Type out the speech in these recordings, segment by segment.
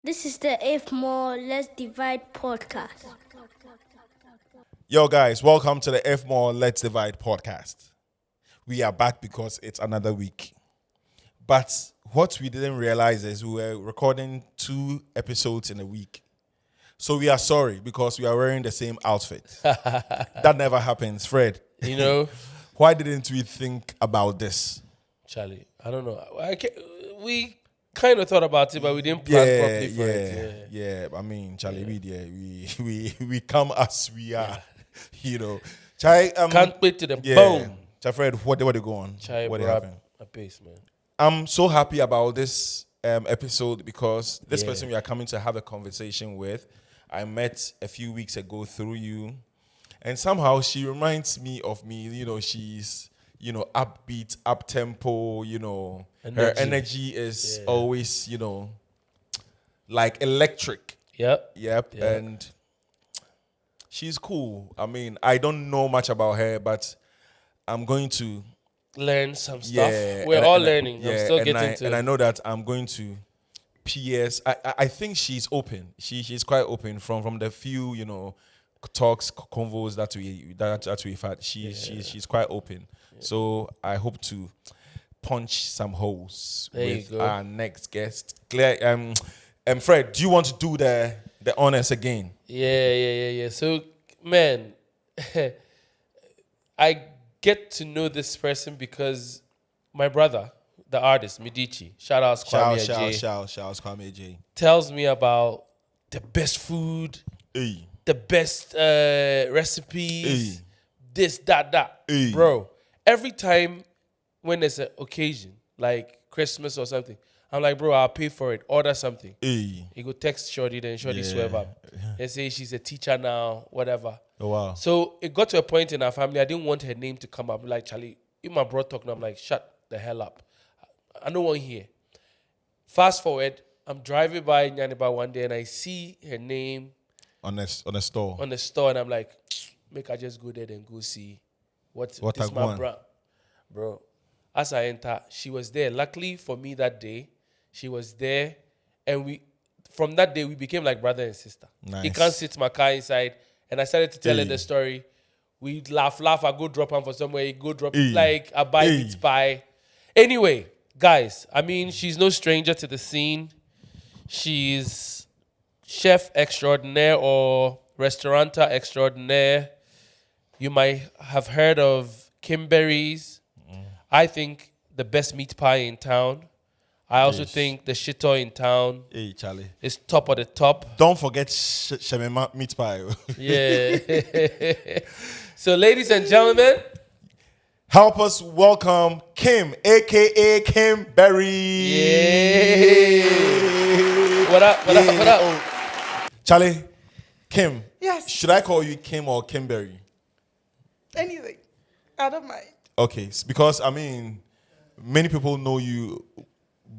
This is the If More Let's Divide podcast. Yo, guys, welcome to the If More Let's Divide podcast. We are back because it's another week. But what we didn't realize is we were recording 2 episodes in a week. So we are sorry because we are wearing the same outfit. That never happens. Fred, You know, why didn't we think about this? Charlie, I don't know. We kind of thought about it, but we didn't plan properly for it. Yeah. I mean, Charlie, we come as we are. You know, Chai, Can't wait to the bone. Chai Fred, what they go on? Chai, What bro, happened? a pace, man. I'm so happy about this episode because this Yeah. person we are coming to have a conversation with, I met a few weeks ago through you, and somehow she reminds me of me. You know, she's upbeat, up tempo. You know, her Energy. energy is always like electric. Yep. Yep, Yeah. and she's cool. I mean, I don't know much about her, but I'm going to. Learn some stuff. Yeah, We're and- all and- learning. I'm yeah, still and getting I, to and I know that I'm going to PS. I think she's open. She's quite open from the few talks, convos that we've had. She's quite open. So I hope to punch some holes There you with go. our next guest. Claire, Fred, do you want to do the honors again? Yeah. So, man, I get to know this person because my brother, the artist, Medici, shout out Kwame Ajay, Shout, Kwame J. tells me about the best food, Hey. the best recipes, Hey. this, that. Hey. Bro, every time when there's an occasion, like Christmas or something, I'm like, bro, I'll pay for it. Order something. Hey. He go text Shorty, then Shorty Yeah. swerve up and say she's a teacher now, whatever. Oh wow. So it got to a point in our family, I didn't want her name to come up. Like, Charlie, if my bro talking, I'm like, shut the hell up. I don't want to hear. Fast forward, I'm driving by Nyaniba one day and I see her name On a store. on the store and I'm like, make I just go there and go see what What this I my want. bro. As I enter, she was there. Luckily for me that day, she was there, and from that day we became like brother and sister. He Nice. can't sit my car inside, and I started to tell her Hey. the story. We laugh. I go drop him for somewhere. He go drop Hey. like I buy Hey. meat pie. Anyway, guys, I mean she's no stranger to the scene. She's chef extraordinaire or restaurateur extraordinaire. You might have heard of Kimberly's. I think the best meat pie in town. I also Yes. think the shito in town Hey, Charlie. is top of the top. Don't forget Shemema meat pie. Yeah. So, ladies and gentlemen, Help us welcome Kim, aka Kim Berry. yeah. What up? Charlie, Kim. Yes. Should I call you Kim or Kimberry? Anything. I don't mind. Okay, because I mean, many people know you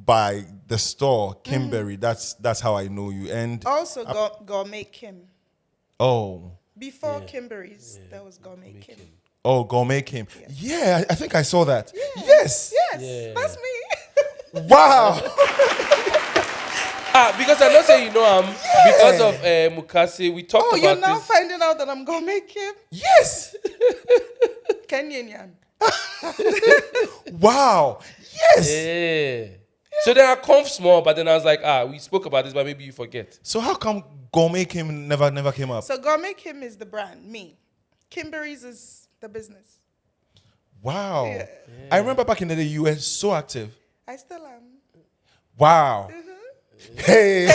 by the store Kimberry. That's how I know you. And Also, Gourmet Kim. oh, Before Kimberly's, there was Gourmet Kim. gourmet Kim. Yeah, I think I saw that. Yes. Yes, Yeah. that's me. Wow. Because I know say you know because of Mukase, we talked Oh, you're about now this. finding out that I'm Gourmet Kim? Yes. Kenyan. Wow. Yes. Yeah. So then I conf small, but then I was like, we spoke about this, but maybe you forget. So how come gourmet Kim never came up? So Gourmet Kim is the brand, me. Kimberly's is the business. Wow. Yeah. I remember back in the day you were so active. I still am. Wow. Hey.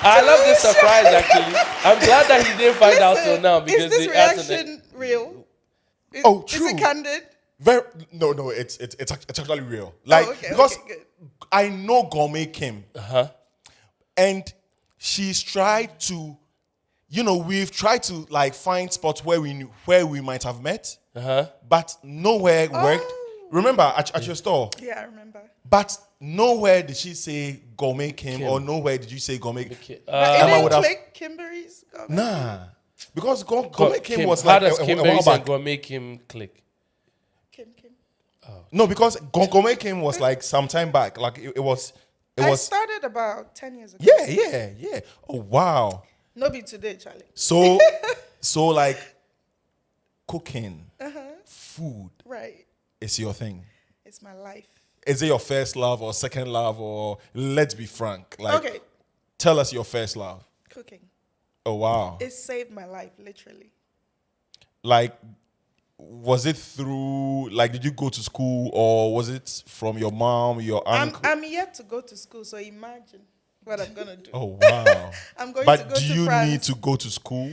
I love this surprise, actually. I'm glad that he didn't find out till now because is this they asked him reaction real? Oh, Is true. it candid? No, it's actually real. Like okay, because okay, good. I know gourmet Kim. Uh-huh. And she's tried to, we've tried to like find spots where we might have met, but nowhere worked. Remember at your store, Yeah, I remember. but nowhere did she say gourmet Kim, or nowhere did you say gourmet. But it Emma would didn't have- click Kimberly's Gourmet. Nah, because gourmet Kim was How like does a Kimberly's while and back. Gourmet Kim click? Kim. No, because gourmet Kim was like some time back. Like it was I was started about 10 years ago. yeah. Oh wow. No be today, Charlie. So like cooking, food Right. is your thing. It's my life. Is it your first love or second love, or let's be frank? Like, Okay. tell us your first love. Cooking. Oh wow. It saved my life, literally. Like, was it through, like, did you go to school, or was it from your mom, your uncle? I'm yet to go to school, so imagine what I'm going to do. Oh wow. I'm going to But go do to you France. need to go to school?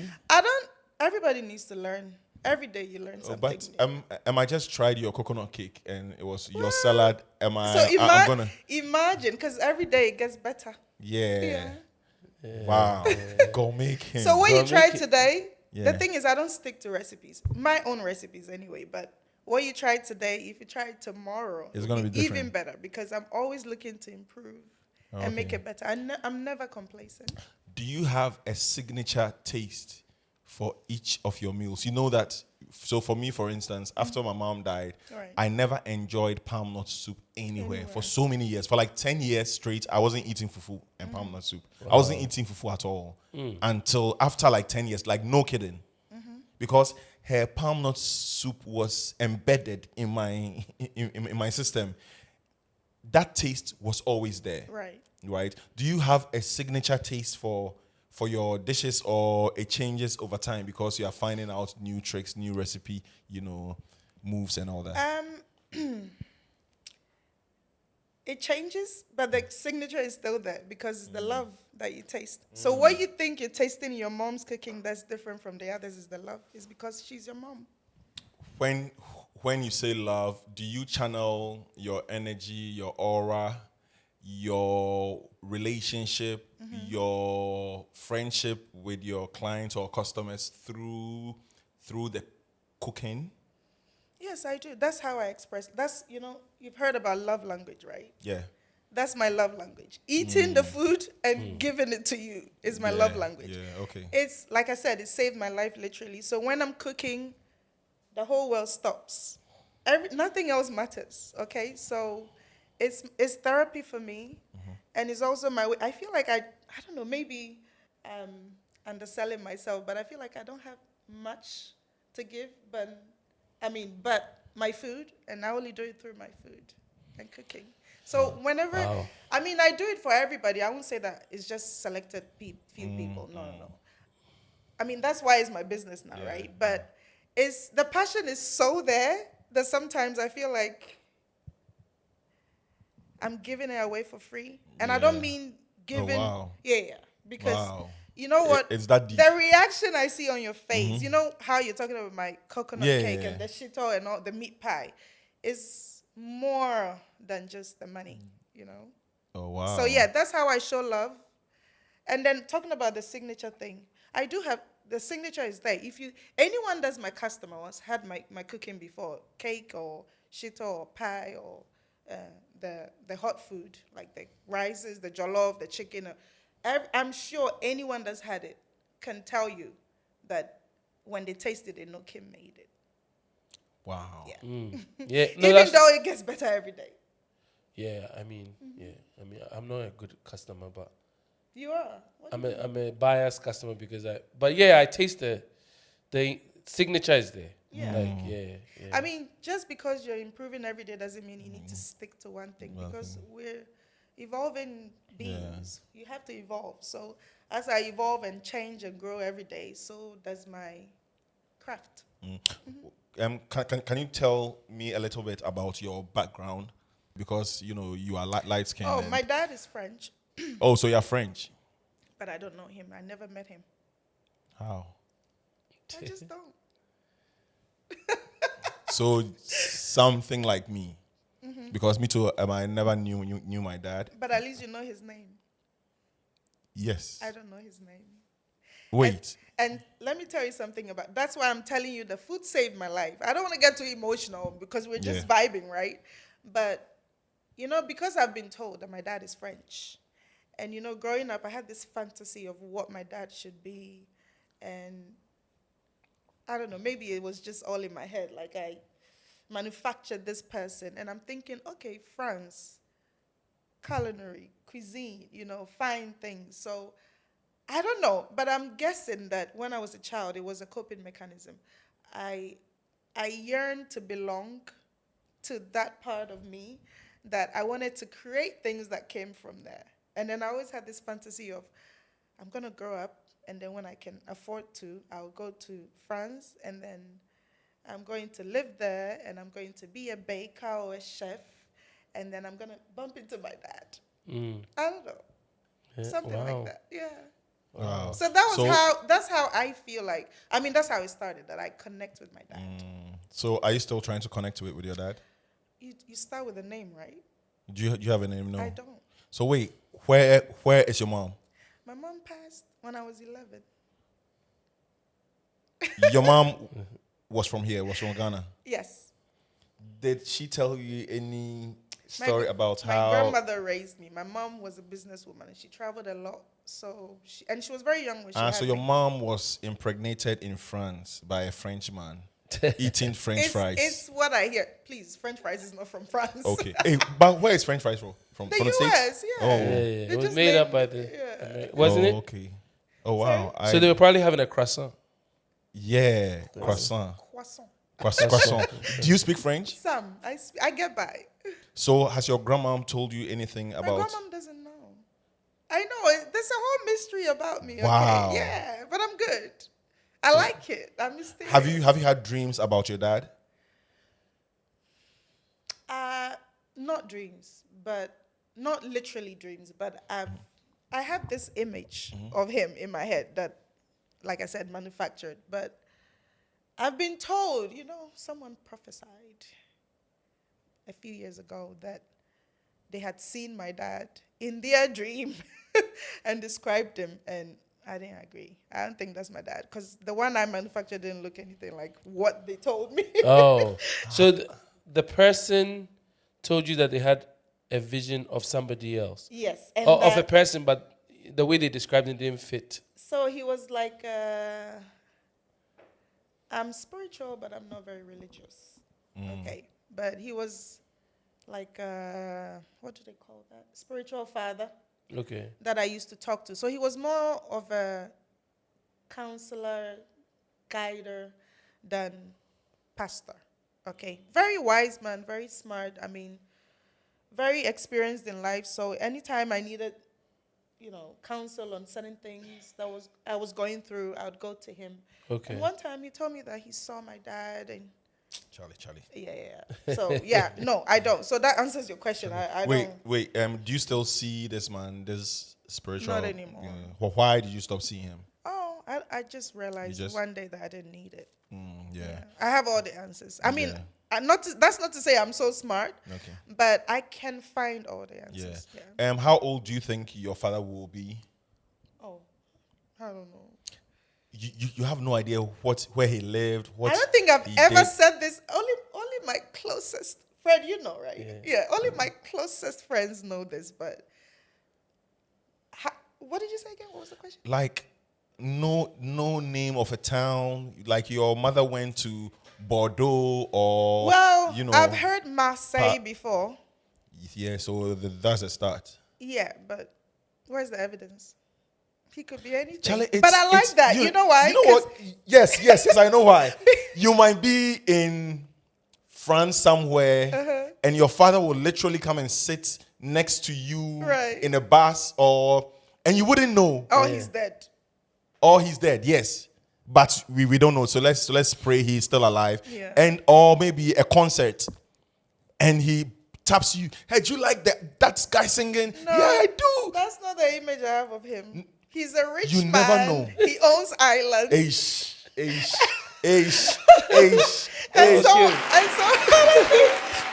Everybody needs to learn. Every day you learn Oh, something but new. I just tried your coconut cake and it was your salad. So I'm gonna imagine, because every day it gets better. yeah. Wow. Gourmet king. So what you Gourmet try cake. today, Yeah. the thing is, I don't stick to recipes, my own recipes anyway. But what you try today, if you try it tomorrow, It's it'll gonna be even different. better, because I'm always looking to improve and make Okay. it better. I'm never complacent. Do you have a signature taste for each of your meals? You know that. So for me, for instance, after my mom died, Right. I never enjoyed palm nut soup anywhere for so many years. For like 10 years straight, I wasn't eating fufu and palm nut soup. I wasn't eating fufu at all until after like 10 years, like no kidding. Because her palm nut soup was embedded in my system. That taste was always there. Right. Right? Do you have a signature taste for your dishes, or it changes over time because you are finding out new tricks, new recipe, moves and all that? It changes, but the signature is still there, because it's the love that you taste. So what you think you're tasting in your mom's cooking that's different from the others is the love. It's because she's your mom. When you say love, do you channel your energy, your aura, your relationship, your friendship with your clients or customers through the cooking? Yes, I do. That's how I express. You've heard about love language, right? Yeah. That's my love language. Eating the food and giving it to you is my love language. Yeah, okay. It's, like I said, it saved my life literally. So when I'm cooking, the whole world stops. Nothing else matters, okay? So it's therapy for me, and it's also my way. I feel like I don't know, maybe underselling myself, but I feel like I don't have much to give, but my food, and I only do it through my food and cooking. So whenever, Wow. I do it for everybody. I won't say that it's just selected few people. No. That's why it's my business now, right? But the passion is so there that sometimes I feel like I'm giving it away for free. And I don't Yeah. mean giving. wow. Yeah. Because Wow. you know what? It's that deep. The reaction I see on your face, you know how you're talking about my coconut Yeah, cake yeah, and the shito and all the meat pie, is more than just the money. Oh wow. So yeah, that's how I show love. And then talking about the signature thing, I do have the signature is there. If anyone that's my customer has had my cooking before, cake or shito or pie or the hot food, like the rices, the jollof, the chicken, I'm sure anyone that's had it can tell you that when they taste it, they know Kim made it. Wow. Yeah. Yeah, no, Even though it gets better every day. yeah. I'm not a good customer, but You are. What do you I'm a biased customer because I taste the signature is there. Yeah. Like yeah. Just because you're improving every day doesn't mean you need to stick to one thing, because we're evolving beings. You have to evolve. So as I evolve and change and grow every day, so does my craft. Can you tell me a little bit about your background? Because you are light skinned. Oh, my dad is French, Oh, so you're French. but I don't know him. I never met him. How? I just don't. So something like me. Because me too, I never knew my dad. But at least you know his name. Yes. I don't know his name. Wait. And let me tell you something that's why I'm telling you the food saved my life. I don't want to get too emotional because we're just vibing, right? But, because I've been told that my dad is French. And, growing up, I had this fantasy of what my dad should be. And I don't know, maybe it was just all in my head. Like I manufactured this person. And I'm thinking, okay, France, culinary, cuisine, fine things. So I don't know, but I'm guessing that when I was a child, it was a coping mechanism. I yearned to belong to that part of me, that I wanted to create things that came from there. And then I always had this fantasy of, I'm going to grow up, and then when I can afford to, I'll go to France, and then I'm going to live there, and I'm going to be a baker or a chef, and then I'm going to bump into my dad. I don't know. Something like that. Yeah. Wow. So that's how I feel like, that's how it started, that I connect with my dad. So are you still trying to connect to it with your dad? You start with a name, right? Do you have a name? No. I don't. So wait, where is your mom? My mom passed when I was 11. Your mom was from here, was from Ghana. Yes. Did she tell you any story about how... My grandmother raised me. My mom was a businesswoman, and she traveled a lot. So she was very young when she had so your me. mom was impregnated in France by a Frenchman eating French fries. It's what I hear. Please, French fries is not from France. Okay. Hey, but where is French fries from? From The the US, States? yeah. Oh. It was made up by the... Wasn't it? Okay. Oh, wow. So they were probably having a croissant. Yeah. Croissant. Croissant. Croissant. Do you speak French? Some. I get by. So has your grandmom told you anything My about... grandmom doesn't know. I know. There's a whole mystery about me. Wow. Okay? Yeah, but I'm good. I like it. I'm mysterious. Have you had dreams about your dad? Not dreams, but not literally dreams, but I have this image of him in my head that, like I said, manufactured. But I've been told, someone prophesied a few years ago that they had seen my dad in their dream and described him, and I didn't agree. I don't think that's my dad, because the one I manufactured didn't look anything like what they told me. Oh, so the person told you that they had a vision of somebody else? Yes. And Of a person, but the way they described it didn't fit. So he was like, I'm spiritual, but I'm not very religious. Okay. But he was like, what do they call that? Spiritual father. Okay. That I used to talk to. So he was more of a counselor, guider than pastor. Okay. Very wise man, very smart. Very experienced in life. So anytime I needed, counsel on certain things I was going through, I would go to him. Okay. And one time he told me that he saw my dad, and Charlie. yeah. So no, I don't. So that answers your question. I don't. Wait. Do you still see this man, this spiritual? Not anymore. Well, why did you stop seeing him? Oh, I just realized one day that I didn't need it. Yeah. I have all the answers. That's not to say I'm so smart. Okay. But I can find all the answers. Yeah. How old do you think your father will be? Oh, I don't know. You have no idea where he lived. I don't think I've ever said this. Only my closest friend, right? Yeah. Only my closest friends know this. But what did you say again? What was the question? Like, no name of a town. Like your mother went to Bordeaux or... Well, I've heard Marseille before. Yeah, so that's a start. Yeah, but where's the evidence? He could be anything. Charlie, but I like that. You know why? You know what? Yes, I know why. You might be in France somewhere, and your father will literally come and sit next to you in a bus, and you wouldn't know. Oh, he's dead. Or he's dead, yes. But we don't know. So let's pray he's still alive. Yeah. Or maybe a concert, and he taps you. Hey, do you like that guy singing? No, yeah, I do. That's not the image I have of him. He's a rich you man. Never know. He owns islands. Aish. And so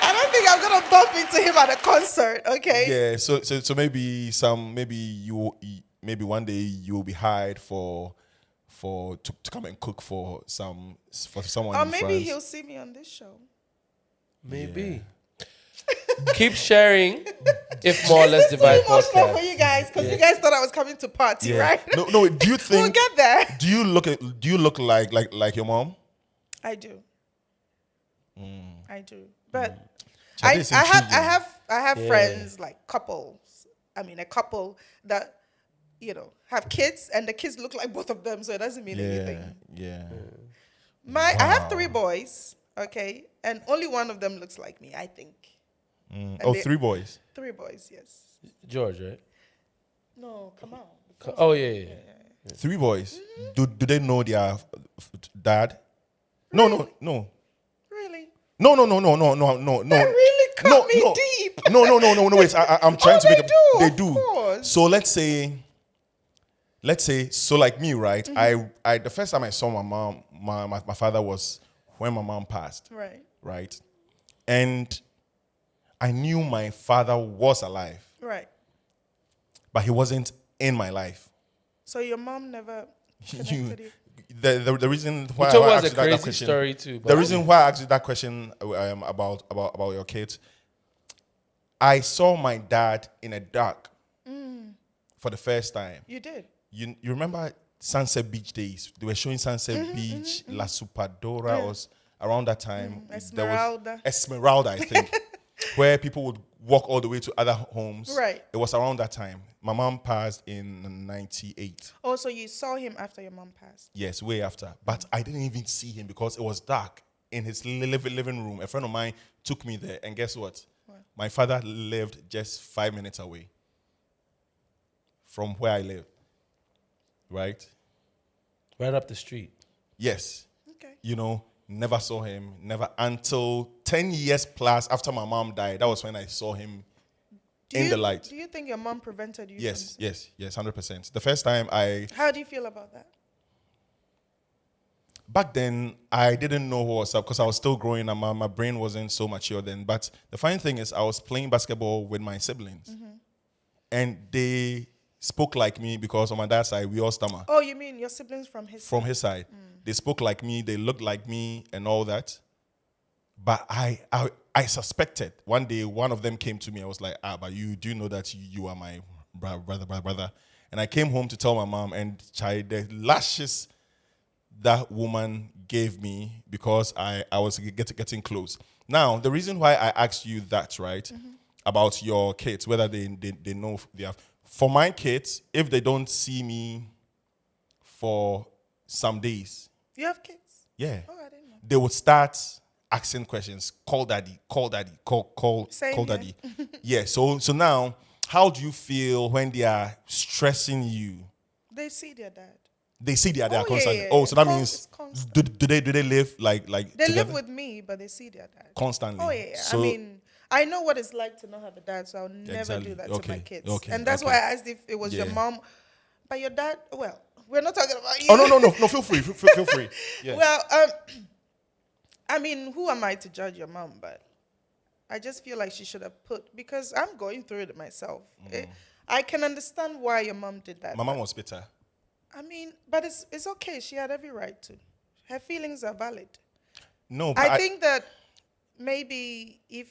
I don't think I'm gonna bump into him at a concert. Okay. Yeah. So maybe one day you will be hired to come and cook for someone. Or in maybe France. he'll see me on this show. Maybe. Yeah. Keep sharing. If more, let's divide Too emotional podcast. for you guys, because you guys thought I was coming to party, right? No. Do you think we'll get there? Do you look like your mom? I do. I do. But Charlie, I it's have intriguing. friends, like couples a couple that, have kids and the kids look like both of them, so it doesn't mean anything. Yeah. I have 3 boys, okay, and only one of them looks like me, I think. And Oh, 3 boys. 3 boys, yes. George, right? No, come on. Oh, yeah. 3 boys. Do they know their dad? Really? No. Really? No. That really cut me deep. No. Wait, I'm trying to make they a. do, They of do. course. So let's say, so like me, right? I the first time I saw my mom, my father was when my mom passed, right? And I knew my father was alive, Right. but he wasn't in my life. So your mom never You, connected you? the reason why You told I us asked a you that crazy question, story too. the reason why I asked you that question about your kids, I saw my dad in a dark for the first time. You did? You remember Sunset Beach days? They were showing Sunset Beach, La Supadora was around that time. Esmeralda. There was Esmeralda, I think, where people would walk all the way to other homes. Right. It was around that time. My mom passed in 98. Oh, so you saw him after your mom passed? Yes, way after. But I didn't even see him because it was dark in his living room. A friend of mine took me there, and guess what? My father lived just 5 minutes away from where I live. Right? Right up the street. Yes. Okay. Never saw him. Never until 10 years plus after my mom died. That was when I saw him in the light. Do you think your mom prevented you Yes, from yes, 100%. The first time How do you feel about that? back then, I didn't know what was up because I was still growing and my brain wasn't so mature then. But the funny thing is, I was playing basketball with my siblings. And they spoke like me because on my dad's side, we all stammer. Oh, you mean your siblings from his From side? his side. They spoke like me, they looked like me and all that. But I suspected. One day, one of them came to me. I was like, but you do know that you are my brother. And I came home to tell my mom, and the lashes that woman gave me because I was getting close. Now, the reason why I asked you that, right, about your kids, whether they know they have. For my kids, if they don't see me for some days, You have kids? yeah, Oh, I didn't know. they would start asking questions. Call daddy, call Same here. daddy. Yeah. So now, how do you feel when they are stressing you? They see their dad. They see they are Oh, constantly. yeah. Oh, so that It's means constant. do they live like They together? live with me, but they see their dad. Constantly. Oh, yeah. So, I know what it's like to not have a dad, so I'll never Exactly. do that to my Okay. kids. Okay. And that's Okay. why I asked if it was your Yeah. mom. But your dad, well, we're not talking about you. oh no, feel free, feel free. Yeah. Well, who am I to judge your mom? But I just feel like she should have because I'm going through it myself. I can understand why your mom did that. My mom was bitter. But it's okay. She had every right to. Her feelings are valid. No, but I think that maybe it's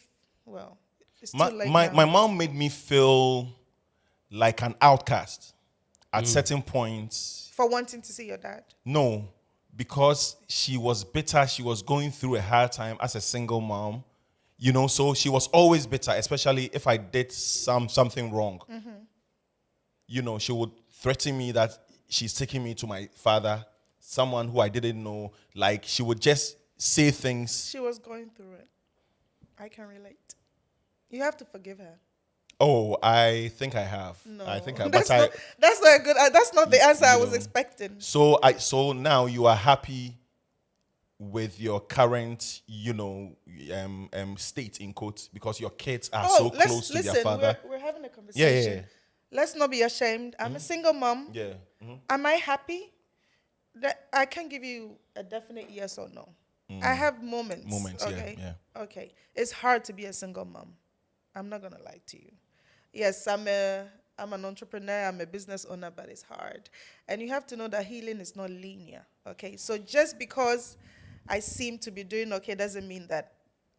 too late my now. mom made me feel like an outcast at certain points. For wanting to see your dad. No, because she was bitter. She was going through a hard time as a single mom. So she was always bitter, especially if I did something wrong. She would threaten me that she's taking me to my father, someone who I didn't know. Like, she would just say things. She was going through it. I can relate. You have to forgive her. Oh, I think I have. No, I think that's not a good. That's not the answer I was expecting. So now you are happy with your current, state in quotes because your kids are so close to their father. We're having a conversation. Yeah. Let's not be ashamed. I'm a single mom. Yeah. Am I happy? That I can't give you a definite yes or no. I have moments. Okay. yeah. Okay. It's hard to be a single mom. I'm not gonna lie to you. Yes, I'm an entrepreneur, I'm a business owner, but it's hard. And you have to know that healing is not linear. Okay. So just because I seem to be doing okay doesn't mean that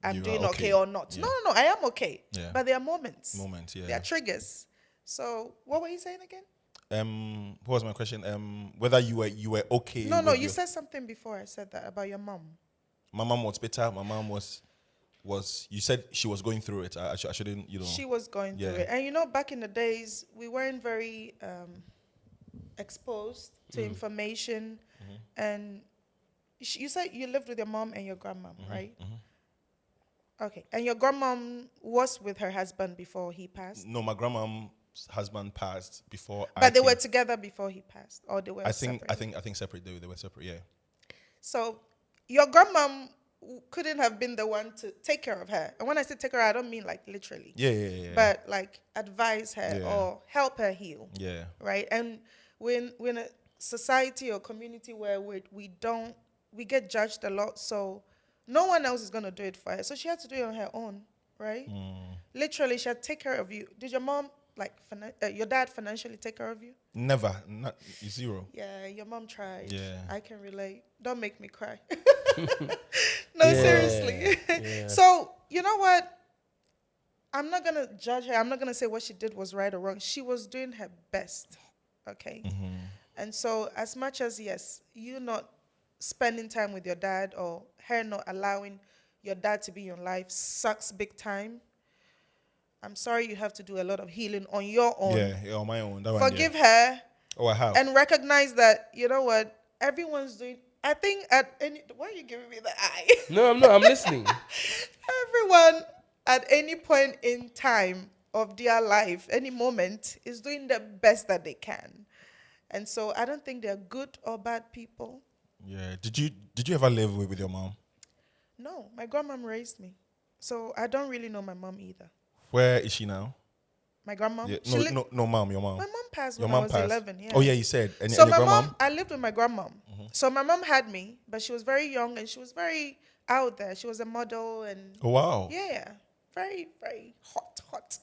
I'm You are doing okay. okay or not. Yeah. No, I am okay. Yeah. But there are moments. Yeah. There are triggers. So what were you saying again? What was my question? Whether you were okay. No, with you your- said something before I said that about your mom. My mom was bitter. My mom was. was, you said she was going through it. I shouldn't, She was going through it. And back in the days, we weren't very exposed to information. And you said you lived with your mom and your grandmom, right? Okay. And your grandmom was with her husband before he passed? No, my grandmom's husband passed before. But they were together before he passed, or they were separate? I think separate. They were separate. Yeah. So your grandmom couldn't have been the one to take care of her. And when I say take care, I don't mean like literally. Yeah. But like advise her or help her heal. Yeah. Right? And we're in a society or community where we get judged a lot, so no one else is going to do it for her. So she had to do it on her own, right? Literally, she had to take care of you. Did your mom, your dad financially take care of you? Never. Not zero. Yeah, your mom tried. Yeah. I can relate. Don't make me cry. No, seriously. Yeah. So, you know what? I'm not going to judge her. I'm not going to say what she did was right or wrong. She was doing her best, okay? And so as much as, yes, you not spending time with your dad or her not allowing your dad to be in your life sucks big time. I'm sorry you have to do a lot of healing on your own. Yeah, on my own. That Forgive her. Oh, I have. And recognize that, you know what, everyone's doing, I think why are you giving me the eye? No, I'm not. I'm listening. Everyone at any point in time of their life, any moment, is doing the best that they can. And so I don't think they're good or bad people. Yeah. Did you ever live with your mom? No, my grandmom raised me. So I don't really know my mom either. Where is she now? My grandmom? Yeah. No, mom, your mom. My mom passed Your when I mom was passed. 11, yeah. Oh, yeah, you said. And So your my grandmom? mom, I lived with my grandmom. So my mom had me, but she was very young and she was very out there. She was a model and Oh, wow. yeah, very, very hot.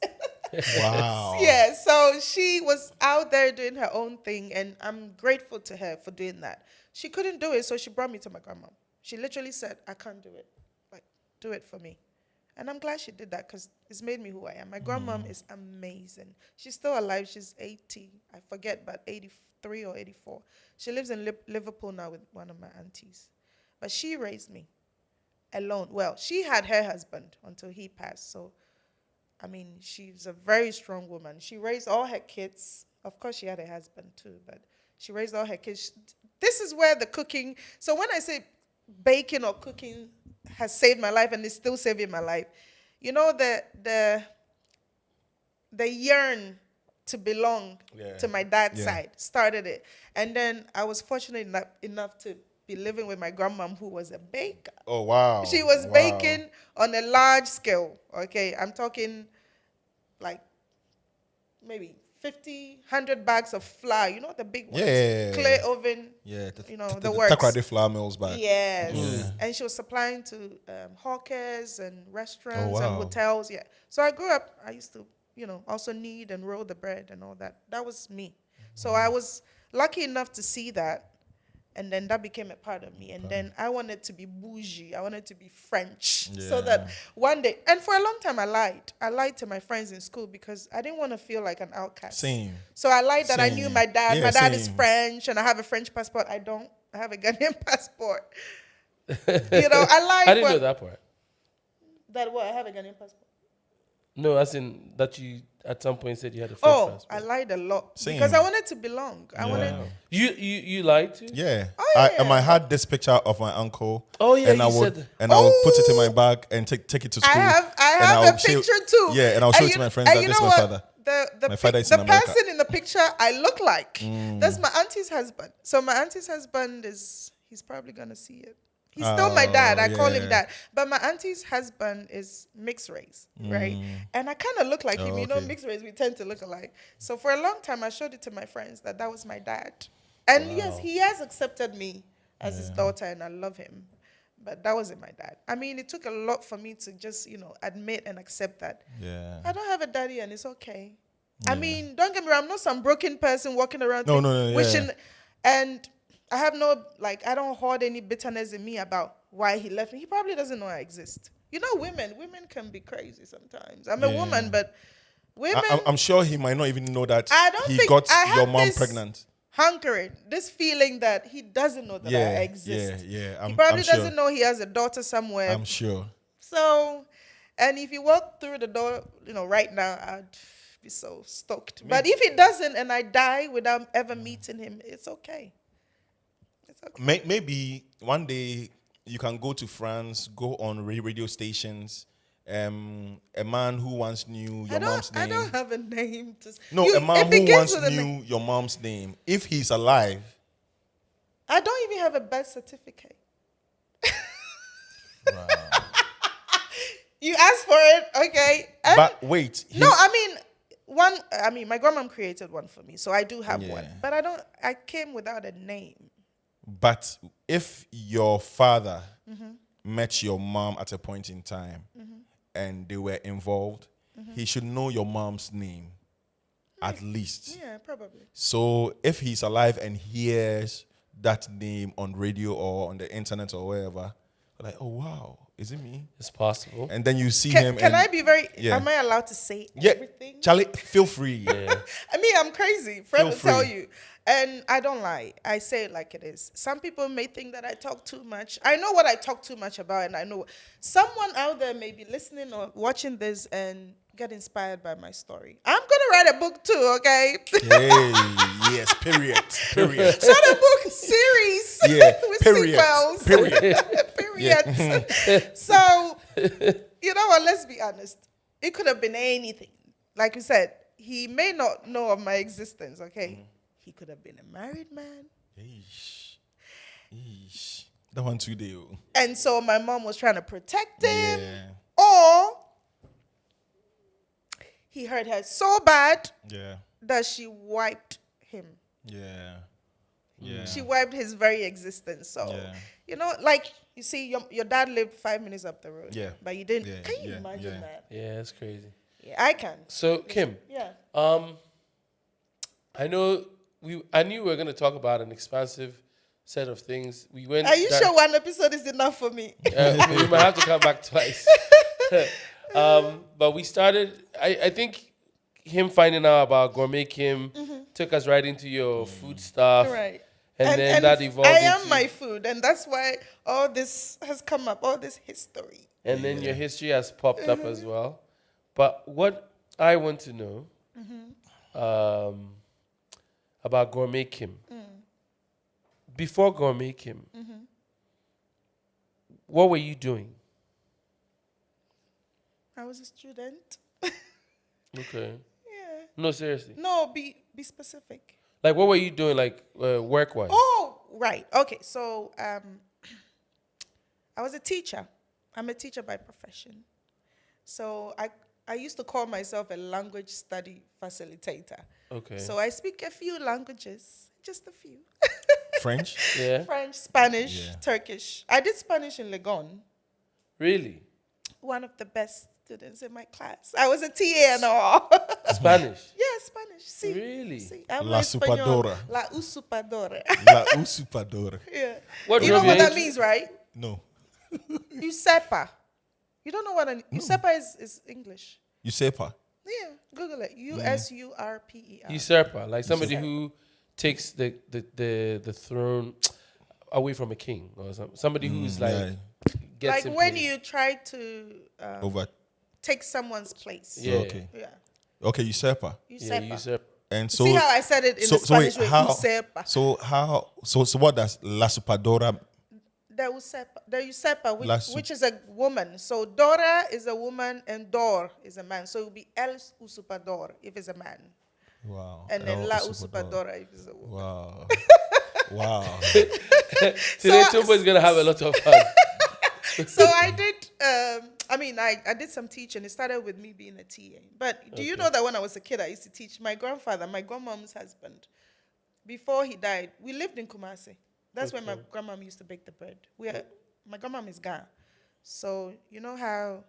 Wow. Yeah, so she was out there doing her own thing, and I'm grateful to her for doing that. She couldn't do it, so she brought me to my grandma. She literally said, I can't do it. Like, do it for me. And I'm glad she did that because it's made me who I am. My grandmom is amazing. She's still alive. She's 80. I forget, but 83 or 84. She lives in Liverpool now with one of my aunties. But she raised me alone. Well, she had her husband until he passed, so I mean, she's a very strong woman. She raised all her kids. Of course, she had a husband too, but she raised all her kids. This is where the cooking, so when I say baking or cooking has saved my life and is still saving my life, you know, the yearn to belong to my dad's side started it. And then I was fortunate enough to be living with my grandmom, who was a baker. Oh, wow. She was baking on a large scale, okay? I'm talking like maybe 50, 100 bags of flour. You know the big ones? Yeah. Clay oven. Yeah. The works. Takrady flour mills back. Yes. Yeah. And she was supplying to hawkers and restaurants Oh, wow. and hotels. Yeah. So I grew up, I used to, also knead and roll the bread and all that. That was me. So I was lucky enough to see that. And then that became a part of me. And then I wanted to be bougie. I wanted to be French. So that one day, and for a long time I lied. I lied to my friends in school because I didn't want to feel like an outcast. Same. So I lied that I knew my dad. Yeah, my dad is same. French and I have a French passport. I don't. I have a Ghanaian passport. I lied. I didn't know that part. That what? I have a Ghanaian passport. No, as in that you at some point said you had a French passport. I lied a lot Same. because I wanted to belong. I wanted. You lied to? Yeah. Oh, yeah. I had this picture of my uncle. Oh, yeah, And you I would, said that. and I would put it in my bag and take it to school. I And have I'll a show- picture too. Yeah, and I'll show it to my friends that this is my father. The My father is in the America. person in the picture I look like. That's my auntie's husband. So my auntie's husband he's probably gonna see it. He's still my dad. I call him dad. But my auntie's husband is mixed race, right? And I kind of look like him. You know, okay. mixed race, we tend to look alike. So for a long time, I showed it to my friends that was my dad. And yes, he has accepted me as his daughter, and I love him. But that wasn't my dad. I mean, it took a lot for me to just, admit and accept that. Yeah. I don't have a daddy and it's okay. I mean, don't get me wrong, I'm not some broken person walking around No, yeah. wishing. And I have I don't hoard any bitterness in me about why he left me. He probably doesn't know I exist. Women can be crazy sometimes. I'm a woman, but women. I'm sure he might not even know that I don't he think got I have your mom this pregnant. Hankering, this feeling that he doesn't know that I exist. Yeah. He probably doesn't know he has a daughter somewhere I'm sure. So, and if he walked through the door, right now, I'd be so stoked. But if he doesn't and I die without ever meeting him, it's okay. It's okay. Maybe one day you can go to France, go on radio stations. A man who once knew your mom's name. I don't have a name to. A man who once knew your mom's name. If he's alive. I don't even have a birth certificate. Wow. You asked for it, okay? And But wait. No, my grandmom created one for me, so I do have one. But I came without a name. But if your father met your mom at a point in time and they were involved, he should know your mom's name, at least. Yeah, probably. So if he's alive and hears that name on radio or on the internet or wherever, like, oh wow, is it me? It's possible. And then you see him. Can I be am I allowed to say everything? Charlie, feel free. Yeah. I mean, I'm crazy. Fred will tell free. you. And I don't lie. I say it like it is. Some people may think that I talk too much. I know what I talk too much about, and I know someone out there may be listening or watching this and get inspired by my story. I'm going to write a book too, okay? Hey, yes, period. Not a book series with sequels. Period. So, you know what? Let's be honest. It could have been anything. Like you said, he may not know of my existence, okay? He could have been a married man. Yeesh. That one too, deal. And so my mom was trying to protect him. Yeah. Or he hurt her so bad that she wiped him. Yeah. Yeah. She wiped his very existence. So, like, you see, your dad lived 5 minutes up the road. Yeah. But you didn't. Yeah, Can you yeah, imagine yeah. that? Yeah, that's crazy. Yeah, I can. So, Kim. Yeah. I knew we were going to talk about an expansive set of things. We went. Are you sure one episode is enough for me? We might have to come back twice. But we started. I think him finding out about Gourmet Kim took us right into your food stuff. Right. And then that evolved. I am my food, and that's why all this has come up, all this history. And then your history has popped up as well. But what I want to know about Gourmet Kim, before Gourmet Kim, what were you doing? I was a student. Okay. Yeah. No, seriously. No, be specific. Like, what were you doing, like, work-wise? Oh, right. Okay. So, I was a teacher. I'm a teacher by profession. So, I used to call myself a language study facilitator. Okay. So, I speak a few languages, just a few. French? Yeah. French, Spanish, Turkish. I did Spanish in Legon. Really? One of the best students in my class. I was a TA and all. Spanish? Yeah, Spanish. Sí. Really? Sí. Hablo La español. Supadora. La usupadora. La usupadora. Yeah. What You know drove what you that into- means, right? No. Usurper. You don't know what an usurper is English. Usurper. Yeah, Google it. Usurper. Usurper, like somebody who takes the throne away from a king or something. Somebody who's like gets Like in when place. you try to Over. take someone's place. Yeah. Okay. Yeah. Okay, usurper. Usurper. Yeah, usurper. And so See how I said it in the so Spanish wait, way? how? Usurper. So what does la supadora? The usurper, Las- which is a woman. So Dora is a woman and Dor is a man. So it would be El usurpador if it's a man. Wow. And then El La usurpador. usurpadora if it's a woman. Wow. Wow. Today, Tumbo is gonna have a lot of fun. So I did, I did some teaching. It started with me being a TA. But do you know that when I was a kid, I used to teach my grandfather, my grandmom's husband. Before he died, we lived in Kumasi. That's where my grandmom used to bake the bread. My grandmom is Ghana. So you know how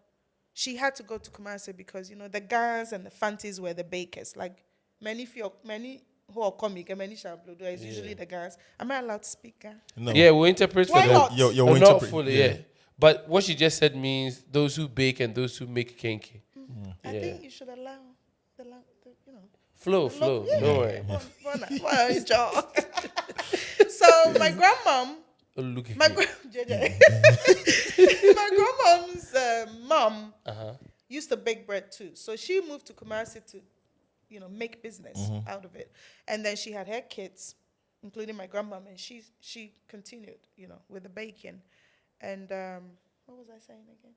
she had to go to Kumasi because, the Ghans and the Fantis were the bakers. Like many who are comic and many Shablo is usually the Ghans. Am I allowed to speak Ghana? No. Yeah, we'll interpret for Why them. not? You're Not interpret- fully, yeah. But what she just said means those who bake and those who make kenke. I Yeah. think you should allow the Flow. Yeah. Don't worry. So my grandmom Oh, look at My you. my grandmom's mom Uh-huh. used to bake bread too. So she moved to Kumasi to, make business out of it. And then she had her kids, including my grandmom, and she continued, with the baking. And what was I saying again?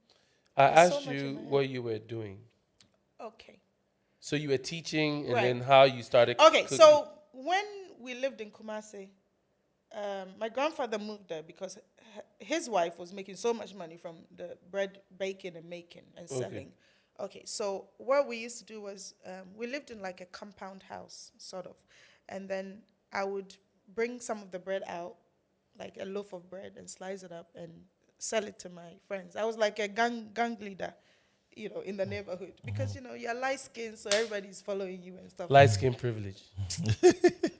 I There's so asked much in you my head. what you were doing. Okay. So you were teaching, and Right. then how you started Okay, cooking. so when we lived in Kumasi, my grandfather moved there because his wife was making so much money from the bread baking and making and Okay. selling. Okay, so what we used to do was we lived in like a compound house, sort of. And then I would bring some of the bread out, like a loaf of bread, and slice it up and sell it to my friends. I was like a gang leader, in the neighborhood. Because, you're light skinned, so everybody's following you and stuff. Light skin privilege.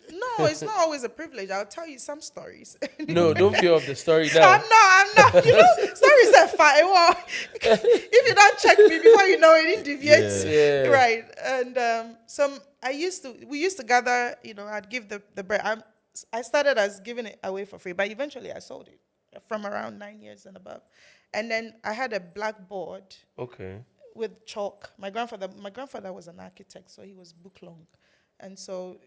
No, it's not always a privilege. I'll tell you some stories. No, don't fear of the story now. I'm not. Stories are fine. Well, if you don't check me before you know it, it deviates. Yeah. Right. And we used to gather, I'd give the bread. I started as giving it away for free, but eventually I sold it from around 9 years and above. And then I had a blackboard Okay. with chalk. My grandfather was an architect, so he was book long. And so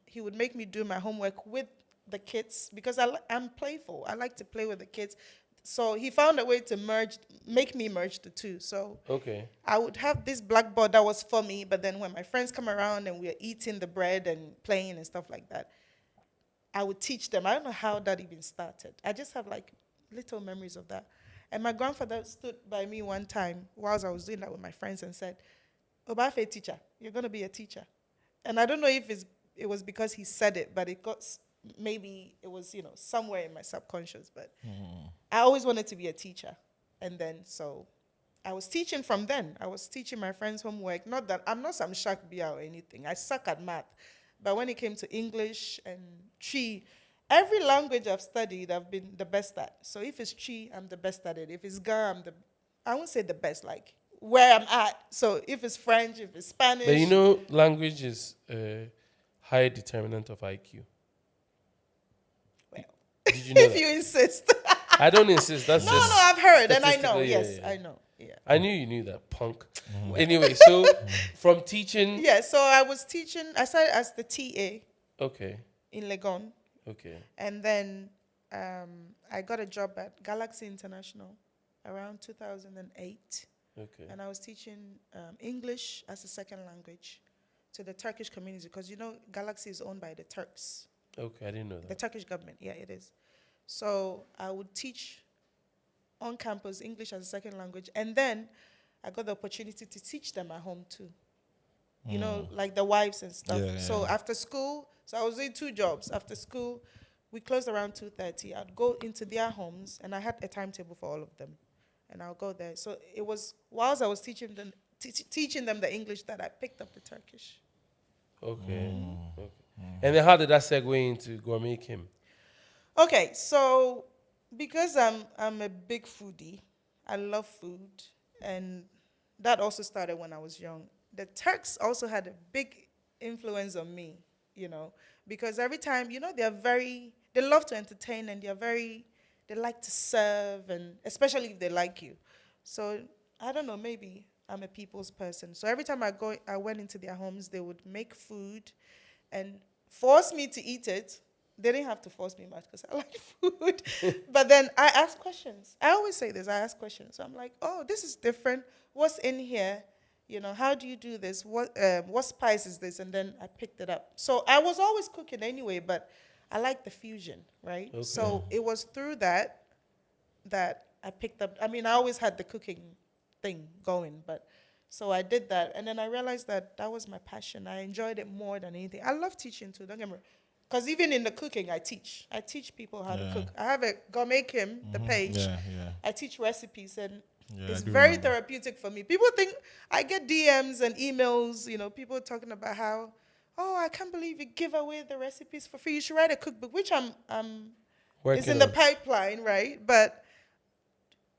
he would make me do my homework with the kids because I'm playful. I like to play with the kids. So he found a way to make me merge the two. So Okay. I would have this blackboard that was for me, but then when my friends come around and we're eating the bread and playing and stuff like that, I would teach them. I don't know how that even started. I just have like little memories of that. And my grandfather stood by me one time whilst I was doing that with my friends and said, Obafe teacher, you're going to be a teacher. And I don't know if it was because he said it, but maybe it was, somewhere in my subconscious. But I always wanted to be a teacher. And then, so I was teaching from then. I was teaching my friends homework. Not that I'm not some shark beer or anything. I suck at math. But when it came to English and Chi, every language I've studied, I've been the best at. So if it's Chi, I'm the best at it. If it's Ga, I won't say the best, like where I'm at. So if it's French, if it's Spanish. But language is a high determinant of IQ. Well, Did you know if that? you insist. I don't insist. That's No, just I've heard, and I know. statistically, Yes, yeah. I know. Yeah. I knew you knew that, punk. Anyway, so from teaching. Yeah, so I was teaching. I started as the TA Okay. in Legon, Okay. and then I got a job at Galaxy International around 2008. Okay. And I was teaching English as a second language to the Turkish community because, Galaxy is owned by the Turks, Okay, I didn't know the that. Turkish government. Yeah, it is. So I would teach on campus English as a second language. And then I got the opportunity to teach them at home too, like the wives and stuff. Yeah, So yeah. after school, so I was doing 2 jobs. After school, we closed around 2:30. I'd go into their homes and I had a timetable for all of them. And I'll go there. So it was whilst I was teaching them the English that I picked up the Turkish. Okay. Okay. And then how did that segue into gourmet Kim? Okay, so because I'm a big foodie, I love food, and that also started when I was young. The Turks also had a big influence on me, because every time, they love to entertain and they like to serve, and especially if they like you. So I don't know, maybe I'm a people's person. So every time I went into their homes, they would make food and force me to eat it. They didn't have to force me much because I like food. But then I ask questions. I always say this, I ask questions. So I'm like, oh, this is different. What's in here? How do you do this? What spice is this? And then I picked it up. So I was always cooking anyway, but I like the fusion, right? Okay. So it was through that I picked up. I mean, I always had the cooking thing going, but so I did that. And then I realized that was my passion. I enjoyed it more than anything. I love teaching too, don't get me wrong. Because even in the cooking, I teach. I teach people how to cook. I have a Gourmet Kim, the page. Yeah, yeah. I teach recipes, and Yeah, it's I do very remember. therapeutic for me. People think, I get DMs and emails, people talking about how, oh, I can't believe you give away the recipes for free. You should write a cookbook, which it's Working in the on. pipeline, right? But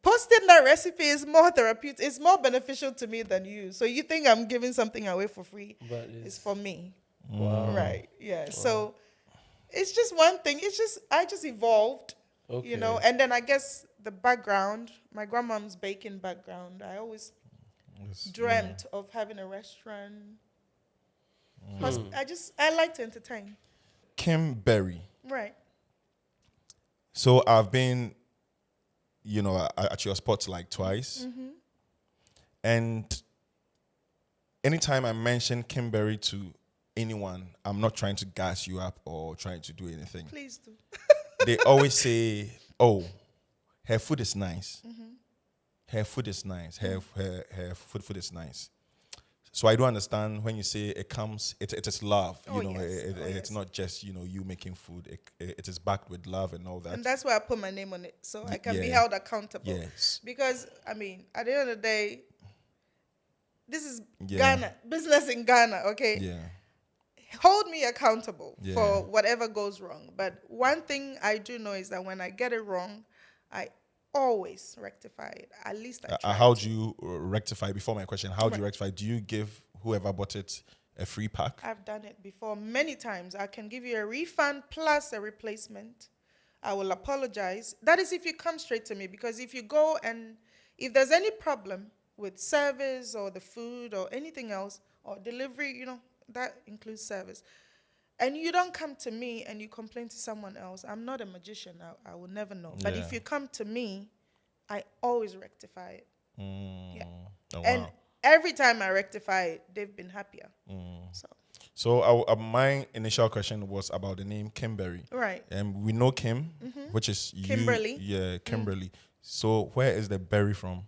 posting that recipe is more therapeutic. It's more beneficial to me than you. So you think I'm giving something away for free? But It's for me. Wow. Right. Yeah. So it's just one thing. I just evolved Okay. You know, and then I guess the background, my grandmom's baking background, I always dreamt of having a restaurant. I like to entertain. Kimberly. Right. So I've been, at your spots like twice. And anytime I mention Kimberly to anyone, I'm not trying to gas you up or trying to do anything. Please do. They always say, "Oh, her food is nice. Her food is nice. Her food is nice." So I do understand when you say it is love. It's not just you making food. It is backed with love and all that. And that's why I put my name on it, so I can be held accountable. Yes. Because at the end of the day, this is Ghana, business in Ghana. Okay. Yeah. Hold me accountable for whatever goes wrong. But one thing I do know is that when I get it wrong, I always rectify it. At least I try. How do you rectify? Before my question, how do you rectify? Do you give whoever bought it a free pack? I've done it before many times. I can give you a refund plus a replacement. I will apologize. That is if you come straight to me, because if you go and if there's any problem with service or the food or anything else or delivery, that includes service, and you don't come to me and you complain to someone else, I'm not a magician. I will never know. But if you come to me, I always rectify it. Yeah. Oh, and wow. every time I rectify it, they've been happier. So my initial question was about the name Kimberly. Right. And we know Kim, which is Kimberly. Yeah, Kimberly. So where is the berry from?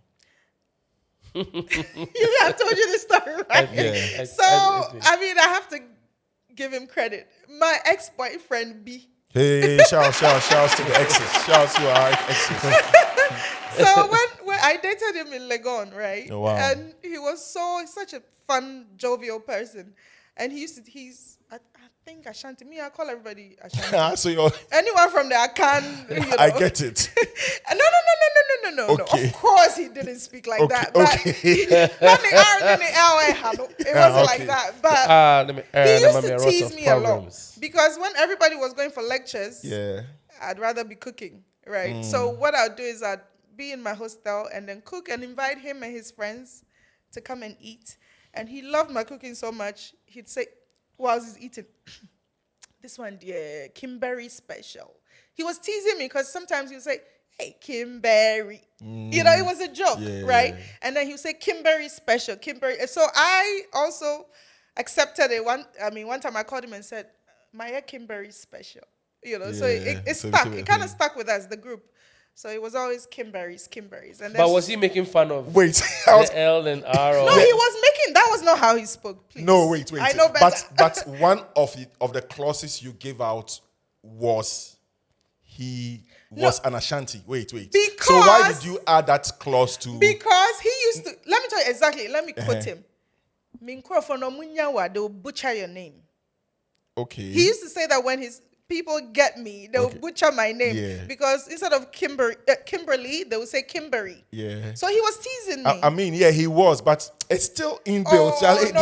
I've told you this story, right? Yeah. I have to give him credit. My ex-boyfriend B. Hey, shouts to the exes. Shouts to our exes. So when I dated him in Legon, right? Oh, wow. And he was such a fun, jovial person. And I think Ashanti. Me, I call everybody Ashanti. So you're... Anyone from there, I can. I get it. No. Okay. Of course, he didn't speak like that. But Okay. It wasn't like that. But he used to tease me a lot. Because when everybody was going for lectures, I'd rather be cooking, right? So what I'd do is I'd be in my hostel and then cook and invite him and his friends to come and eat. And he loved my cooking so much, he'd say, while he's eating, "This one, dear, Kimberly special." He was teasing me because sometimes he would say, "Hey, Kimberly." It was a joke, right? And then he would say, "Kimberly special, Kimberly." And so I also accepted it. One time I called him and said, "My Kimberly special." So it stuck. It kind of stuck with us, the group. So it was always Kimberly's. And But was he making fun of Wait. the L and R? Or No, he was making. That was not how he spoke. Please. No, wait. I know better. But one of the clauses you gave out was he was an Ashanti. Wait. So why did you add that clause to? Because he used to. Let me tell you exactly. Let me quote him. They will butcher your name. Okay. He used to say that when his people get me, they will butcher my name because instead of Kimberly, they will say Kimberly. Yeah. So he was teasing me. He was, but it's still inbuilt. No. He's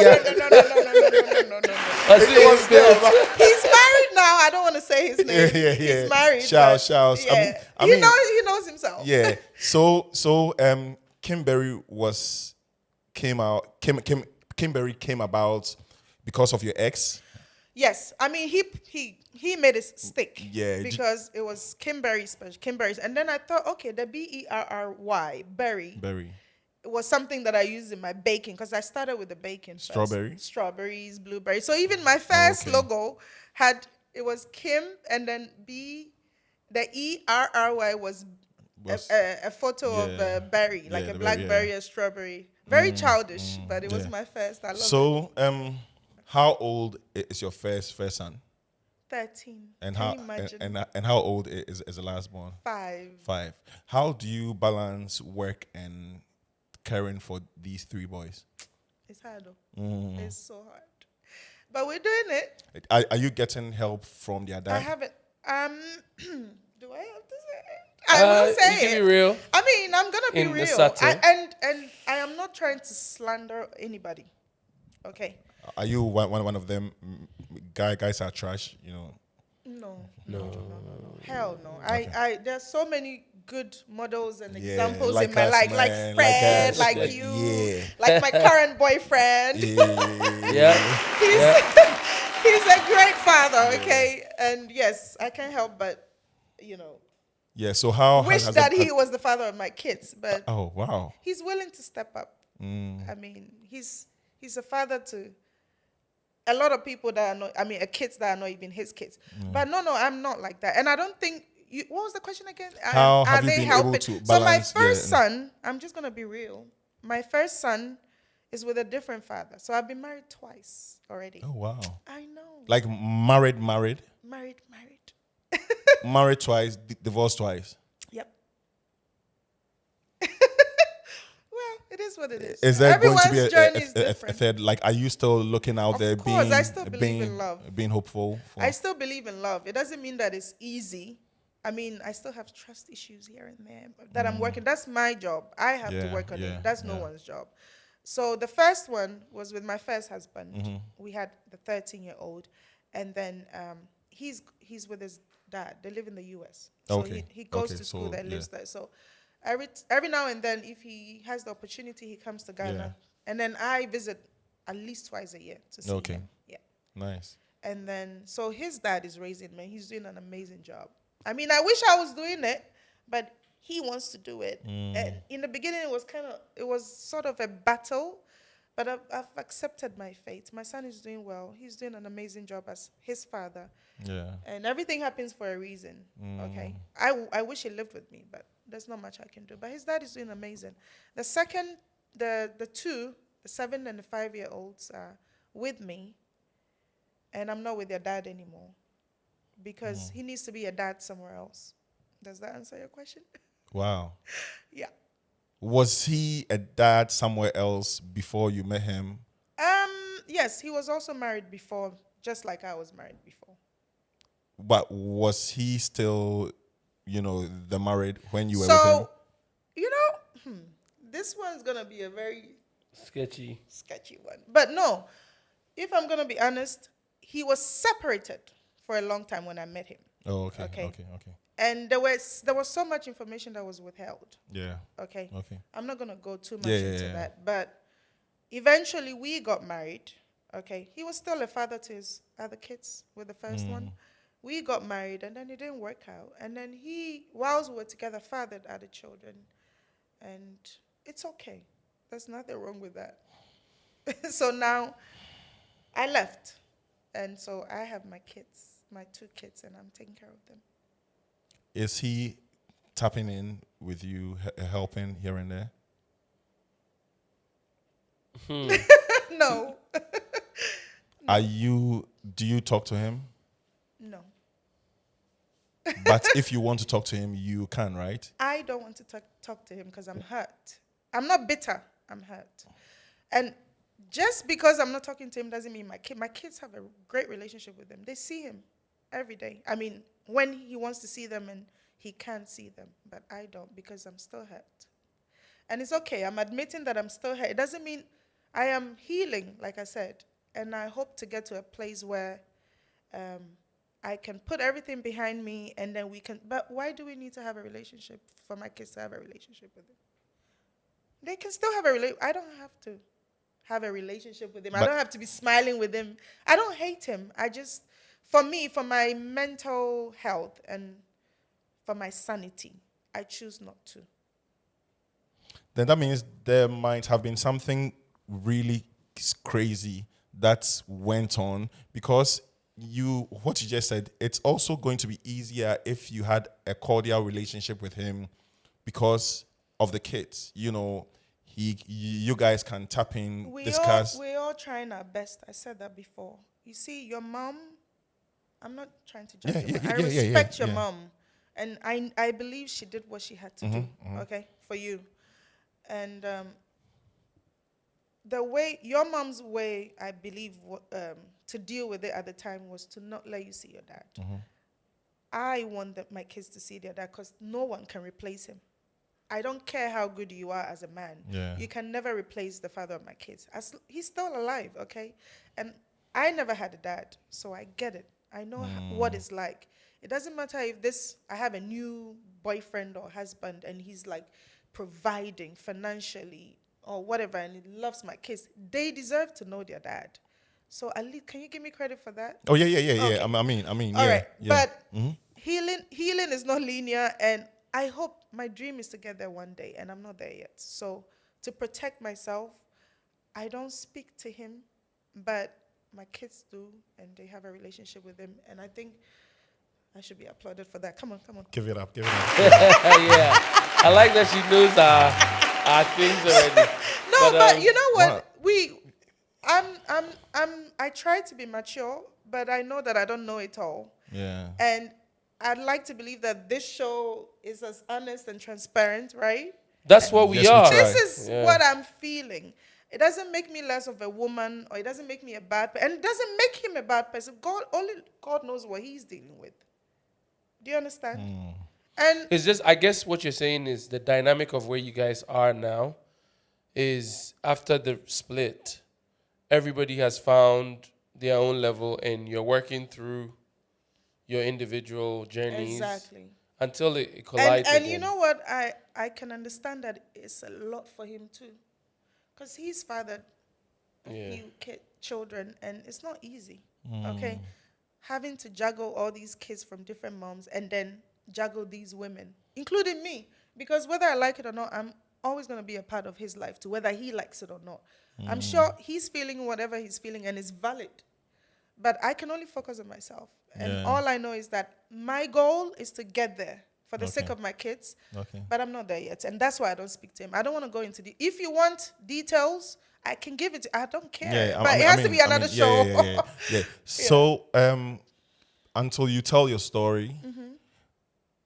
married now. I don't want to say his name. He's married. Shouts. Yeah. He knows himself. Yeah. So Kimberly came about because of your ex. Yes, he made it stick. Yeah, because it was Kimberly special, Kimberly, and then I thought, okay, the Berry, berry, was something that I used in my baking because I started with the baking. Strawberries, blueberries. So even my first logo it was Kim, and then B, the ERRY was a photo of a berry, like a blackberry, a strawberry. Very childish, but it was my first. I love it. How old is your first son? 13. And Can you imagine? And how old is the last born? 5. How do you balance work and caring for these 3 boys? It's hard though. It's so hard. But we're doing it. Are you getting help from their dad? I haven't. Do I have to say it? I will say you can be real. I'm gonna be real. And I am not trying to slander anybody. Okay. Are you one of them? Guys are trash, No, No. no, no, no, no. Hell no. Okay. There's so many good models and Yeah, examples like in my us, life, like man, like Fred, us, like like- you, yeah. like my current boyfriend. Yeah. He's Yeah. he's a great father, okay? And yes, I can't help but, you know, Yeah. So how wish has that it? he was the father of my kids, but Oh wow. he's willing to step up. I mean, he's a father to a lot of people that are not, I mean, kids that are not even his kids. But no, I'm not like that. And I don't think, what was the question again? How Are have you they been helping? able to So my balance? first son, I'm just going to be real. My first son is with a different father. So I've been married twice already. Oh wow. I know. Like married, Married. married twice, divorced twice. Yep. Well, it is what it is. Is there going to be Everyone's journey is a different. third? Like, are you still looking out Of there, course, being I still believe in love. being hopeful? I still believe in love. It doesn't mean that it's easy. I mean, I still have trust issues here and there that I'm working. That's my job. I have to Yeah, work on yeah, it. That's no yeah. one's job. So the first one was with my first husband. Mm-hmm. We had the 13-year-old, and then he's with his dad. They live in the U.S. So Okay, he goes okay, to school so, there, yeah. lives there. So every now and then, if he has the opportunity, he comes to Ghana, and then I visit at least twice a year to see Okay. him. Yeah. Nice. And then, so his dad is raising me. He's doing an amazing job. I mean, I wish I was doing it, but he wants to do it. And in the beginning, it was sort of a battle, but I've accepted my fate. My son is doing well. He's doing an amazing job as his father. Yeah. And everything happens for a reason. Okay. I wish he lived with me, but there's not much I can do. But his dad is doing amazing. The second, the 7 and the 5-year-olds are with me. And I'm not with their dad anymore because he needs to be a dad somewhere else. Does that answer your question? Wow. Yeah. Was he a dad somewhere else before you met him? Yes, he was also married before, just like I was married before. But was he still, the married when you were with him? So, this one's going to be a very Sketchy. sketchy one. But no, if I'm going to be honest, he was separated for a long time when I met him. Oh, okay. Okay. Okay. And there was so much information that was withheld. Yeah. Okay. Okay. I'm not going to go too much Yeah, into yeah. that. But eventually we got married. Okay. He was still a father to his other kids with the first one. We got married and then it didn't work out. And then whilst we were together, fathered other children. And it's okay. There's nothing wrong with that. So now I left. And so I have my 2 kids, and I'm taking care of them. Is he tapping in with you, helping here and there? No. Do you talk to him? No. But if you want to talk to him, you can, right? I don't want to talk to him because I'm hurt. I'm not bitter. I'm hurt. And just because I'm not talking to him doesn't mean my kids have a great relationship with him. They see him every day. I mean, when he wants to see them and he can't see them, but I don't because I'm still hurt. And it's okay. I'm admitting that I'm still hurt. It doesn't mean I am healing, like I said. And I hope to get to a place where I can put everything behind me and then we can. But why do we need to have a relationship for my kids to have a relationship with him? They can still have a relationship. I don't have to have a relationship with him. I don't have to be smiling with him. I don't hate him. I just, for me, for my mental health and for my sanity, I choose not to. Then that means there might have been something really crazy that went on because what you just said, it's also going to be easier if you had a cordial relationship with him because of the kids. You guys can tap in, discuss. We're all trying our best. I said that before. You see, your mom, I'm not trying to judge your mom. I respect your mom. And I believe she did what she had to do, okay, for you. And the way, your mom's way, I believe, to deal with it at the time was to not let you see your dad. I want my kids to see their dad because no one can replace him. I don't care how good you are as a man. Yeah. You can never replace the father of my kids. He's still alive, okay? And I never had a dad, so I get it. I know what it's like. It doesn't matter if I have a new boyfriend or husband and he's like providing financially or whatever and he loves my kids. They deserve to know their dad. So at least, can you give me credit for that? Oh yeah. Okay. I mean, All yeah, right. yeah. But healing is not linear, and I hope my dream is to get there one day, and I'm not there yet. So to protect myself, I don't speak to him, but my kids do, and they have a relationship with him, and I think I should be applauded for that. Come on. Give it up. Yeah, I like that she knows our things already. No, but you know what? What? I try to be mature, but I know that I don't know it all. Yeah. And I'd like to believe that this show is as honest and transparent, right? That's what we Yes, we are. try. This is what I'm feeling. It doesn't make me less of a woman, or it doesn't make me a bad person. And it doesn't make him a bad person. Only God knows what he's dealing with. Do you understand? And It's just, I guess what you're saying is the dynamic of where you guys are now is after the split, everybody has found their own level and you're working through your individual journeys exactly. until it collides And again. you know what? I can understand that it's a lot for him too. Because he's fathered a few children, and it's not easy. Okay? Having to juggle all these kids from different moms and then juggle these women, including me. Because whether I like it or not, I'm always going to be a part of his life too, whether he likes it or not. I'm sure he's feeling whatever he's feeling, and it's valid. But I can only focus on myself. And all I know is that my goal is to get there for the sake of my kids. Okay. But I'm not there yet. And that's why I don't speak to him. I don't want to go into if you want details, I can give it to I don't care. But it has to be another show. Yeah. So, until you tell your story,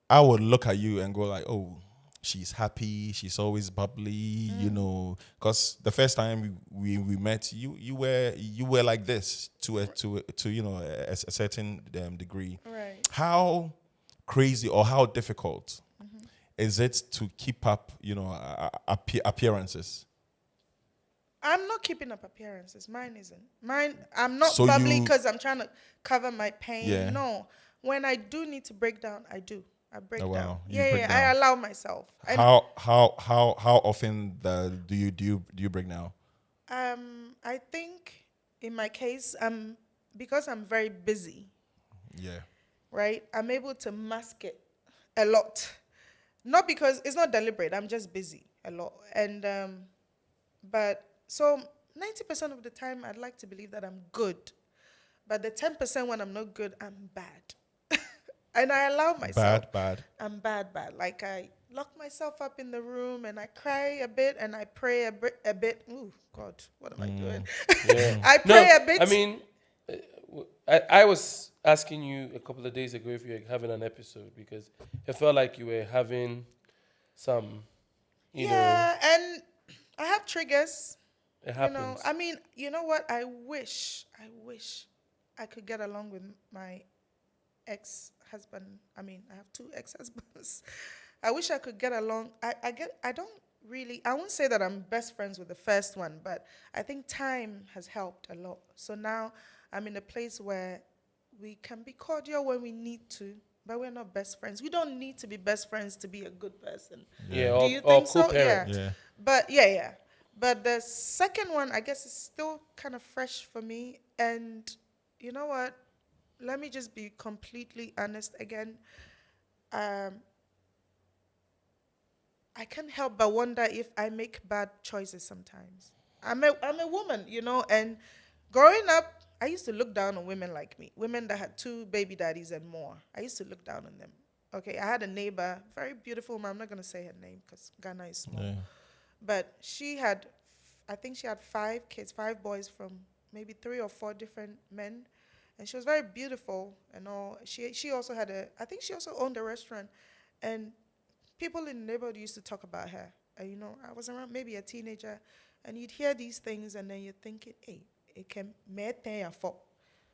I would look at you and go like, oh, she's happy. She's always bubbly, you know. Because the first time we met, you were like this to you know a certain degree. Right. How crazy or how difficult is it to keep up, you know, appearances? I'm not keeping up appearances. Mine isn't. I'm not So bubbly because I'm trying to cover my pain. Yeah. No. When I do need to break down, I do. I break Oh, wow. down. You break down. I allow myself. And, How often do you break down? I think in my case, because I'm very busy, Yeah. right? I'm able to mask it a lot. Not because it's not deliberate. I'm just busy a lot. And but so 90% of the time, I'd like to believe that I'm good. But the 10% when I'm not good, I'm bad. And I allow myself. Bad. I'm bad. Like I lock myself up in the room and I cry a bit and I pray a bit. Ooh, God, what am I doing? I pray a bit. I mean, I was asking you a couple of days ago if you were having an episode because it felt like you were having some, you know. And I have triggers. It happens. You know, I mean, you know what? I wish I could get along with my ex-husband. I mean, I have 2 ex-husbands. I wish I could get along. I won't say that I'm best friends with the first one, but I think time has helped a lot. So now I'm in a place where we can be cordial when we need to, but we're not best friends. We don't need to be best friends to be a good person. Yeah, Do or, you or think so? co-parent. Yeah. But yeah. But the second one, I guess, is still kind of fresh for me. And you know what? Let me just be completely honest again. I can't help but wonder if I make bad choices sometimes. I'm a woman, you know, and growing up, I used to look down on women like me, women that had 2 baby daddies and more. I used to look down on them. Okay, I had a neighbor, very beautiful woman. I'm not going to say her name because Ghana is small. Yeah. But I think she had 5 kids, 5 boys from maybe 3 or 4 different men. And she was very beautiful and all. She also I think she also owned a restaurant. And people in the neighborhood used to talk about her. And, you know, I was around maybe a teenager. And you'd hear these things and then you're thinking, hey, it can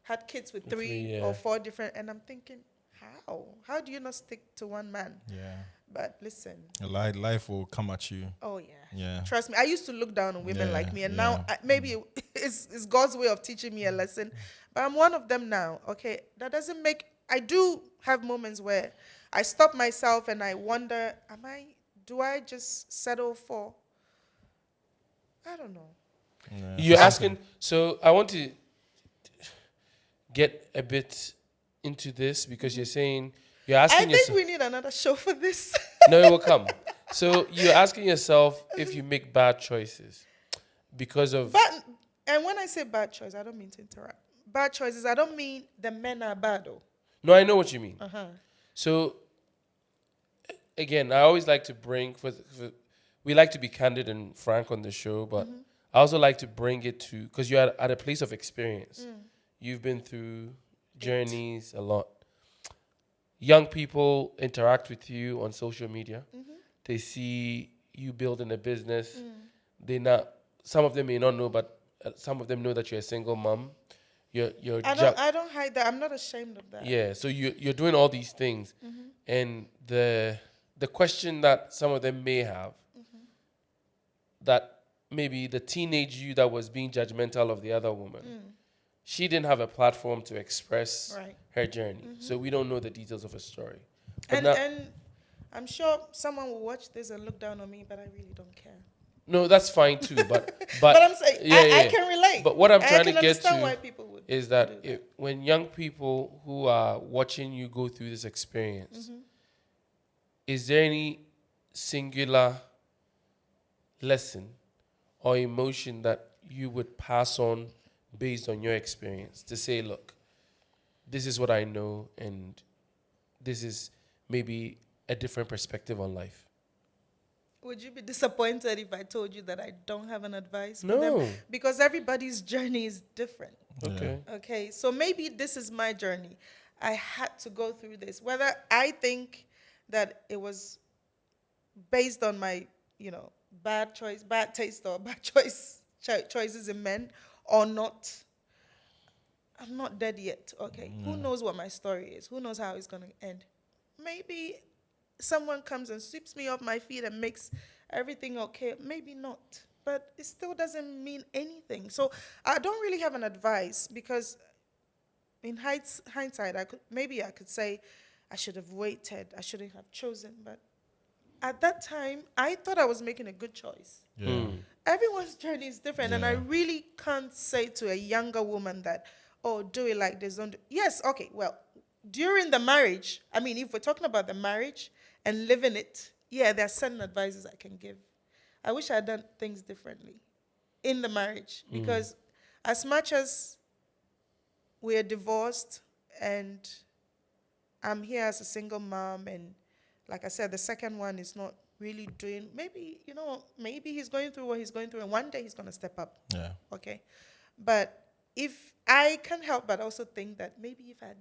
had kids with 3 or 4 different. And I'm thinking, how? How do you not stick to one man? Yeah. But listen. Life will come at you. Oh, yeah. Yeah. Trust me. I used to look down on women like me. And yeah. now maybe it's God's way of teaching me a lesson. But I'm one of them now, okay? That doesn't make... I do have moments where I stop myself and I wonder, do I just settle for... I don't know. Yeah, You're for asking, so I want to get a bit into this because you're saying, you're I asking think yourself, we need another show for this. no, it will come. So you're asking yourself if you make bad choices because of, And when I say bad choice, I don't mean to interrupt. Bad choices, I don't mean the men are bad, though. no, I know what you mean. Uh-huh. So again, I always like to bring, we like to be candid and frank on the show, but I also like to bring it to, because you're at a place of experience. You've been through journeys a lot. Young people interact with you on social media. They see you building a business. Some of them may not know, but some of them know that you're a single mom. I don't hide that. I'm not ashamed of that. Yeah, so you're doing all these things, and the question that some of them may have, that maybe the teenage you that was being judgmental of the other woman, she didn't have a platform to express her journey, so we don't know the details of her story. But And I'm sure someone will watch this and look down on me, but I really don't care. no, that's fine too. But I'm saying I can relate. But what I'm I trying can to get understand to why people would is that when young people who are watching you go through this experience, is there any singular lesson or emotion that you would pass on based on your experience to say, look, this is what I know and this is maybe a different perspective on life? Would you be disappointed if I told you that I don't have an advice for No. them? Because everybody's journey is different. Okay. Okay, so maybe this is my journey. I had to go through this. Whether I think that it was based on my, bad taste or bad choices in men or not, I'm not dead yet. Okay, who knows what my story is? Who knows how it's going to end? Maybe someone comes and sweeps me off my feet and makes everything okay. Maybe not. But it still doesn't mean anything. So I don't really have an advice because in hindsight, I could say I should have waited. I shouldn't have chosen. But at that time, I thought I was making a good choice. Yeah. Everyone's journey is different. And I really can't say to a younger woman that, oh, do it like this. Don't do. Yes, okay, well, during the marriage, if we're talking about the marriage and living it, there are certain advices I can give. I wish I had done things differently in the marriage because as much as we're divorced and I'm here as a single mom and like I said, the second one is not really doing, maybe he's going through what he's going through and one day he's going to step up. Yeah. Okay. But if I can't help but also think that maybe if I had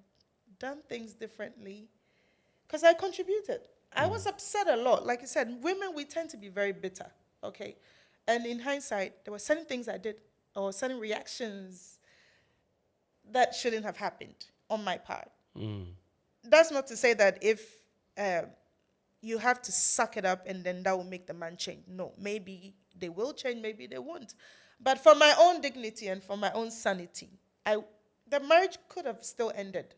done things differently, because I contributed. I was upset a lot. Like I said, women, we tend to be very bitter, okay? And in hindsight, there were certain things I did or certain reactions that shouldn't have happened on my part. That's not to say that if you have to suck it up and then that will make the man change. No, maybe they will change, maybe they won't. But for my own dignity and for my own sanity, the marriage could have still ended.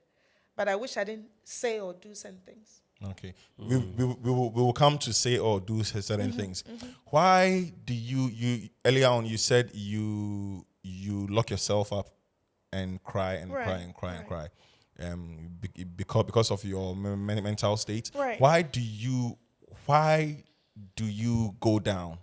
But I wish I didn't say or do certain things. Okay. We will come to say or do certain things. Why do you earlier on you said you lock yourself up and cry and cry and cry and cry because of your mental state? Right. Why do you go down?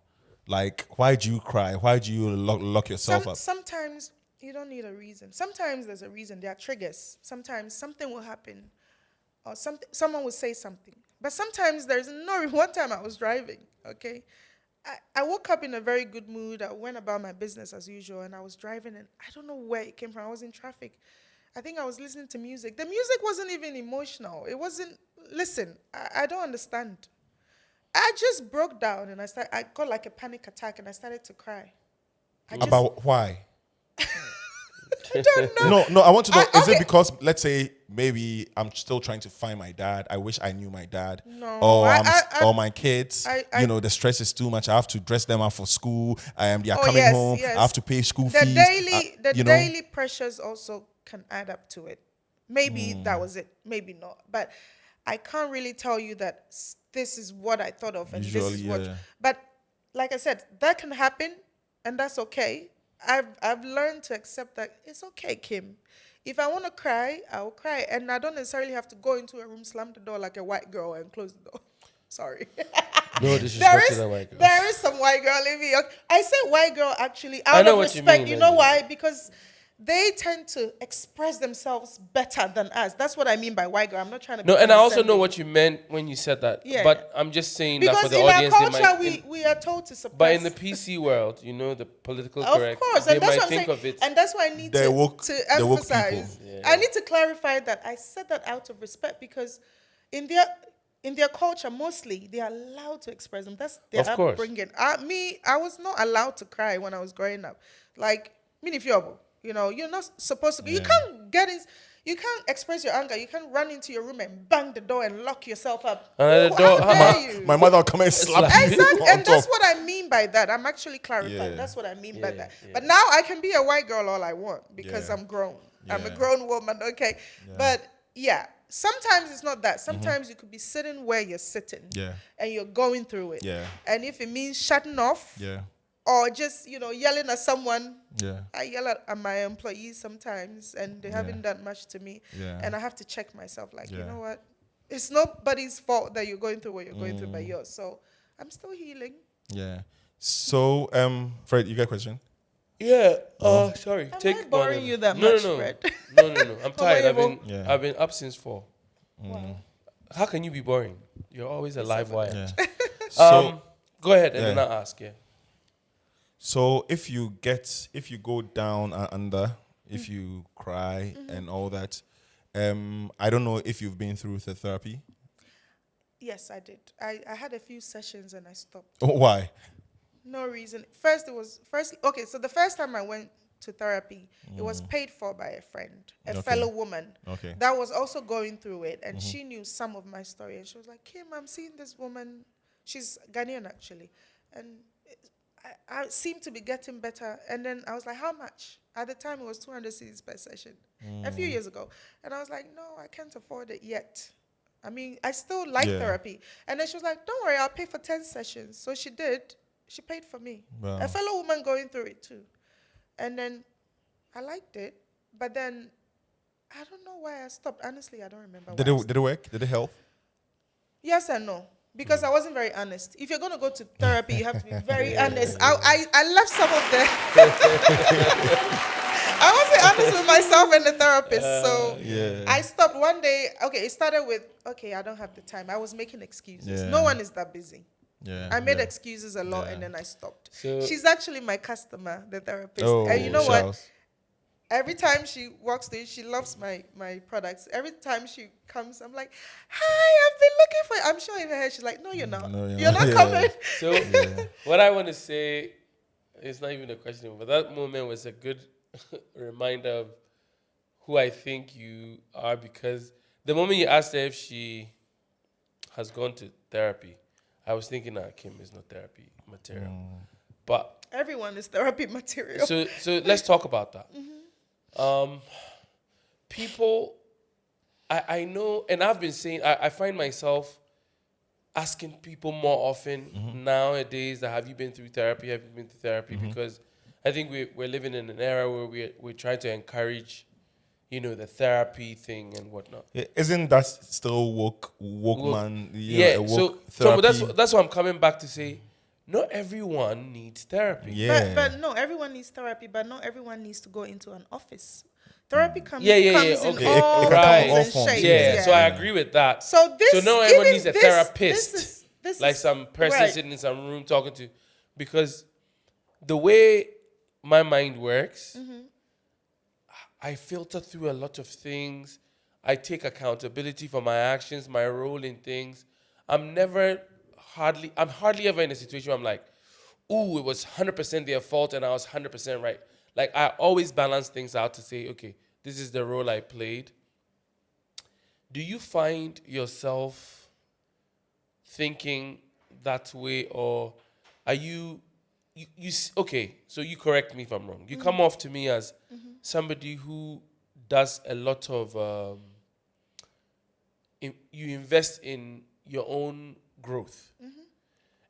Like, why do you cry? Why do you lock yourself up? Sometimes you don't need a reason. Sometimes there's a reason. There are triggers. Sometimes something will happen or someone will say something. But sometimes there's no reason. One time I was driving, okay? I woke up in a very good mood. I went about my business as usual, and I was driving, and I don't know where it came from. I was in traffic. I think I was listening to music. The music wasn't even emotional. It wasn't, listen, I don't understand. I just broke down, and I got like a panic attack, and I started to cry. About why? I don't know. No, I want to know, is it because, let's say, maybe I'm still trying to find my dad. I wish I knew my dad. No. Or my kids. The stress is too much. I have to dress them up for school. They are coming home. Yes. I have to pay school The fees. daily pressures also can add up to it. Maybe that was it, maybe not. But I can't really tell you that this is what I thought of and Usually, this is what. yeah. But like I said, that can happen, and that's okay. I've learned to accept that it's okay, Kim. If I want to cry, I'll cry, and I don't necessarily have to go into a room, slam the door like a white girl, and close the door. Sorry. No disrespect to the white girls. There is some white girl in me. I say white girl actually I out know of what you respect. mean, You know man. why? Because they tend to express themselves better than us. That's what I mean by white girl. I'm not trying to. No, be and I also know condescending. what you meant when you said that. Yeah. But I'm just saying that Because for the in audience, our they culture, might. we are told to suppress. But in the PC world, you know, the political of correct, course, they and that's might what I'm think saying. of it. And that's why I need They're to, woke- to they're woke emphasize. people. Yeah. I need to clarify that I said that out of respect because in their culture, mostly they are allowed to express them. That's their Of course. upbringing. I was not allowed to cry when I was growing up. Like, you're not supposed to. You Yeah. can't you can't express your anger. You can't run into your room and bang the door and lock yourself up. And the Ooh, door- how dare you? My mother will come and slap you. Exactly, on and that's top. what I mean by that. I'm actually clarifying. Yeah. That's what I mean by Yeah, that. yeah. But now I can be a white girl all I want because Yeah. I'm grown. I'm a Yeah. grown woman, okay? Yeah. But yeah, sometimes it's not that. Sometimes you could be sitting where you're sitting Yeah. and you're going through it. Yeah. And if it means shutting off Yeah. or just, yelling at someone, Yeah. I yell at my employees sometimes and they haven't done much to me. Yeah. And I have to check myself like, you Yeah. know what? It's nobody's fault that you're going through what you're going through but yours. So I'm still healing. Yeah. So, Fred, you got a question? Yeah. Sorry. Am Take I boring one. you that no, much, No, no, Fred? no. I'm tired. about you, Yeah. I've been up since 4. Wow. How can you be boring? You're always a live wire. Yeah. So, Go ahead and then Yeah. I'll ask. Yeah. so if you go down and under, if you cry and all that, I don't know if you've been through the therapy. Yes, I did. I had a few sessions and I stopped. Why? No reason. Okay, so the first time I went to therapy, it was paid for by a friend, a Okay. fellow woman Okay. that was also going through it. And she knew some of my story. And she was like, Kim, I'm seeing this woman. She's Ghanaian, actually. And I seem to be getting better. And then I was like, how much? At the time, it was 200 cedis per session, a few years ago. And I was like, no, I can't afford it yet. I mean, I still like Yeah. therapy. And then she was like, don't worry, I'll pay for 10 sessions. So she did. She paid for me. Wow. A fellow woman going through it too. And then I liked it. But then I don't know why I stopped. Honestly, I don't remember. Did why I it work? Did it help? Yes and no. Because I wasn't very honest. If you're going to go to therapy, you have to be very honest. I left some of the... I wasn't honest with myself and the therapist. So Yeah. I stopped one day. Okay, it started with, okay, I don't have the time. I was making excuses. Yeah. No one is that busy. Yeah. I made yeah. excuses a lot Yeah. and then I stopped. So- She's actually my customer, the therapist. Oh, And you know what? Charles. Every time she walks through, she loves my products. Every time she comes, I'm like, hi, I've been looking for you. I'm sure in her head, she's like, no, you're not. No, you're you're not. not Yeah. coming. So what I want to say, it's not even a question, but that moment was a good reminder of who I think you are, because the moment you asked her if she has gone to therapy, I was thinking, Kim is not therapy material. But Everyone is therapy material. so let's talk about that. People, I know, and I've been saying, I find myself asking people more often nowadays that have you been through therapy? Have you been through therapy? Because I think we're living in an era where we're trying to encourage, the therapy thing and whatnot. Yeah, isn't that still woke man? Yeah, Woke so therapy? that's what I'm coming back to say. Not everyone needs therapy. Yeah. But no, everyone needs therapy, but not everyone needs to go into an office. Therapy comes Yeah, in okay. all It can come Right. in all forms and forms, shapes. Yeah, so I Yeah. agree with that. So this, So no, everyone even needs a this- therapist, this like is- some person right. sitting in some room talking to, because the way my mind works, I filter through a lot of things. I take accountability for my actions, my role in things. I'm hardly ever in a situation where I'm like, ooh, it was 100% their fault and I was 100% right. Like, I always balance things out to say, okay, this is the role I played. Do you find yourself thinking that way, or are you okay, so you correct me if I'm wrong. You come off to me as somebody who does a lot of you invest in your own growth.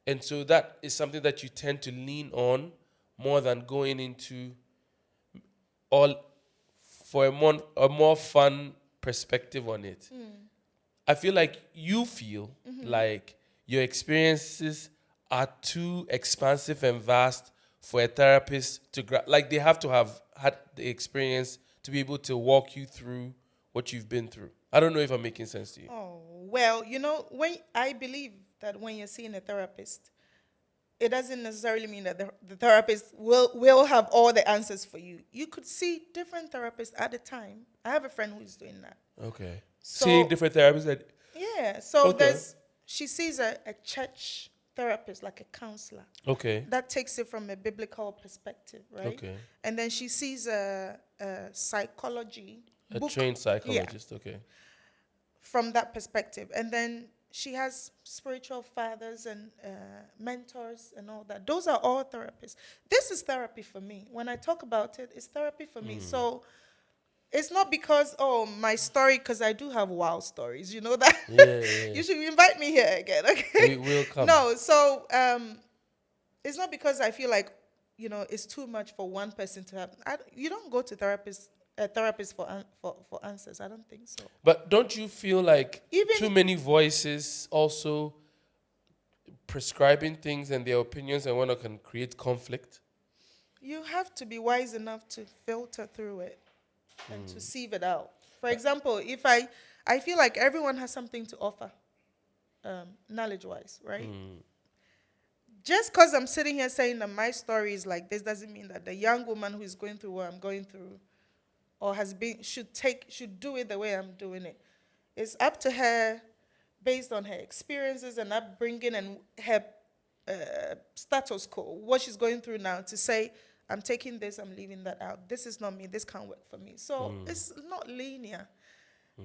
And so that is something that you tend to lean on more than going into all for a more fun perspective on it. I feel like you feel like your experiences are too expansive and vast for a therapist to like they have to have had the experience to be able to walk you through what you've been through. I don't know if I'm making sense to you. Oh, well, when I believe that when you're seeing a therapist, it doesn't necessarily mean that the therapist will have all the answers for you. You could see different therapists at a time. I have a friend who's doing that. Okay. So, Seeing different therapists. Yeah. So Okay. she sees a church therapist, like a counselor. Okay. That takes it from a biblical perspective, right? Okay. And then she sees a psychology A book, trained psychologist. yeah, Okay. from that perspective. And then she has spiritual fathers and mentors and all that. Those are all therapists. This is therapy for me. When I talk about it, it's therapy for me. So it's not because, my story, because I do have wild stories. You know that? Yeah. You should invite me here again, okay? We will come. No, so it's not because I feel like, it's too much for one person to have. You don't go to a therapist for answers. I don't think so. But don't you feel like Even- too many voices also prescribing things and their opinions and whatnot can create conflict? You have to be wise enough to filter through it and to sieve it out. For example, if I feel like everyone has something to offer, knowledge-wise, right? Just because I'm sitting here saying that my story is like this doesn't mean that the young woman who is going through what I'm going through or should do it the way I'm doing it. It's up to her based on her experiences and upbringing and her status quo, what she's going through now, to say, I'm taking this, I'm leaving that out. This is not me, this can't work for me. So it's not linear.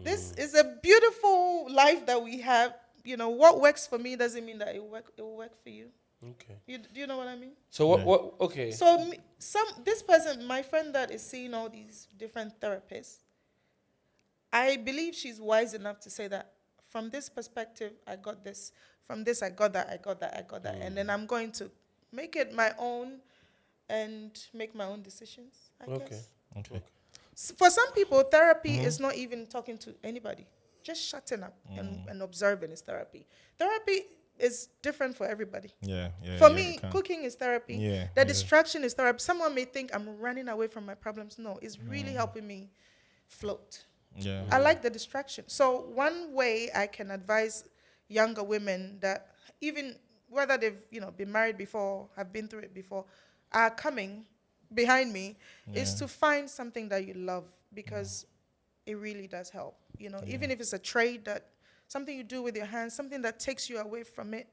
This is a beautiful life that we have. What works for me doesn't mean that it will work for you. Okay. Do you know what I mean? So what okay. So this person, my friend that is seeing all these different therapists, I believe she's wise enough to say that from this perspective, I got this. From this, I got that, I got that, I got that. And then I'm going to make it my own and make my own decisions, I guess. Okay. For some people, therapy is not even talking to anybody. Just shutting up and observing is therapy. Therapy is different for everybody. Yeah. For me, cooking is therapy. Yeah, The yeah. distraction is therapy. Someone may think I'm running away from my problems. No, it's really helping me float. Yeah. I like the distraction. So one way I can advise younger women that even whether they've been married before, have been through it before, are coming behind me, is to find something that you love, because it really does help. Even if it's a trade, something you do with your hands, something that takes you away from it.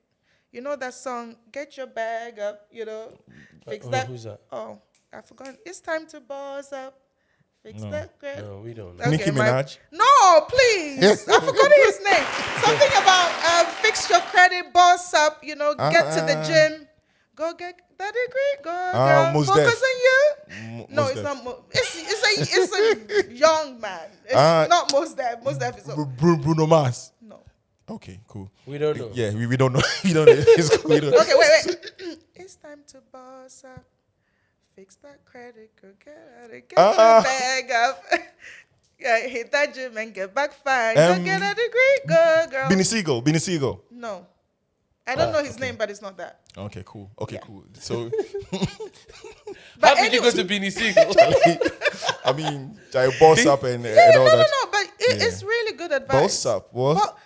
You know that song, Get Your Bag Up, fix that. Who's that? Oh, I forgot. It's time to boss up. Fix that. Great. No, we don't know. Okay, Nicki Minaj? No, please. I forgot his name. Something about fix your credit, boss up, get to the gym. Go get that degree, go girl. Mos Focus Def. on you. No, Mos it's Def. not. It's a young man. It's not Mos Def. Mos Def is Bruno Mars. no. Okay, cool. We don't know. Yeah, we don't know. We don't know. It's cool. We don't. Okay, wait. It's time to boss up. Fix that credit, go get your bag up. Yeah, hit that gym and get back fine. Go get a degree, go girl. Beanie Siegel. No. I don't know his name, but it's not that. Okay, cool. Okay, cool. So, How did you go to Beanie Siegel? I mean, I boss up and all that. No, but it's really good advice. Boss up, what?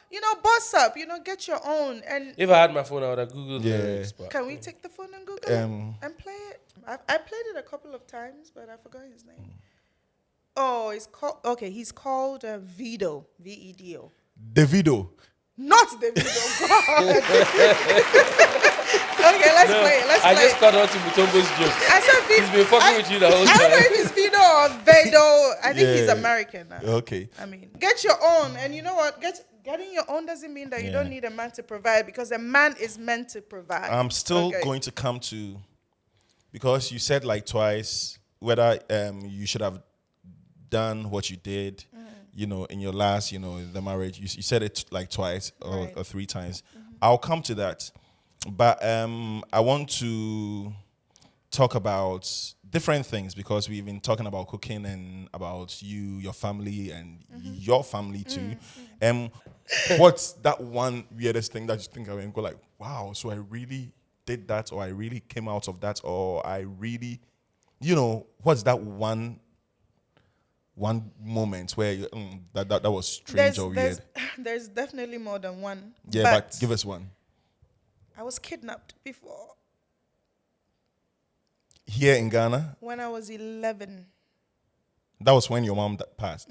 Boss up, get your own. And If I had my phone, I would have Googled Yeah. lyrics. But can we take the phone and Google it and play it? I played it a couple of times, but I forgot his name. Oh, he's called Vido, Vedo. Davido. Not Davido, God. Okay, let's play it. I just caught on to Mutombo's joke. I said He's been fucking with you the whole I don't know time. if it's Vido or Vedo. I think he's Yeah. American. Okay. I mean, get your own. And you know what? Getting your own doesn't mean that you don't need a man to provide, because a man is meant to provide. I'm still going to come to, because you said like twice whether you should have done what you did, in your last, the marriage. You said it like twice Right. or three times. I'll come to that. But I want to talk about different things because we've been talking about cooking and about you, your family, and your family too. What's that one weirdest thing that you think of and go like, wow, so I really did that, or I really came out of that, or I really, what's that one moment where that was strange or weird? There's definitely more than one. Yeah, but give us one. I was kidnapped before Here in Ghana, when I was 11. that was when your mom passed.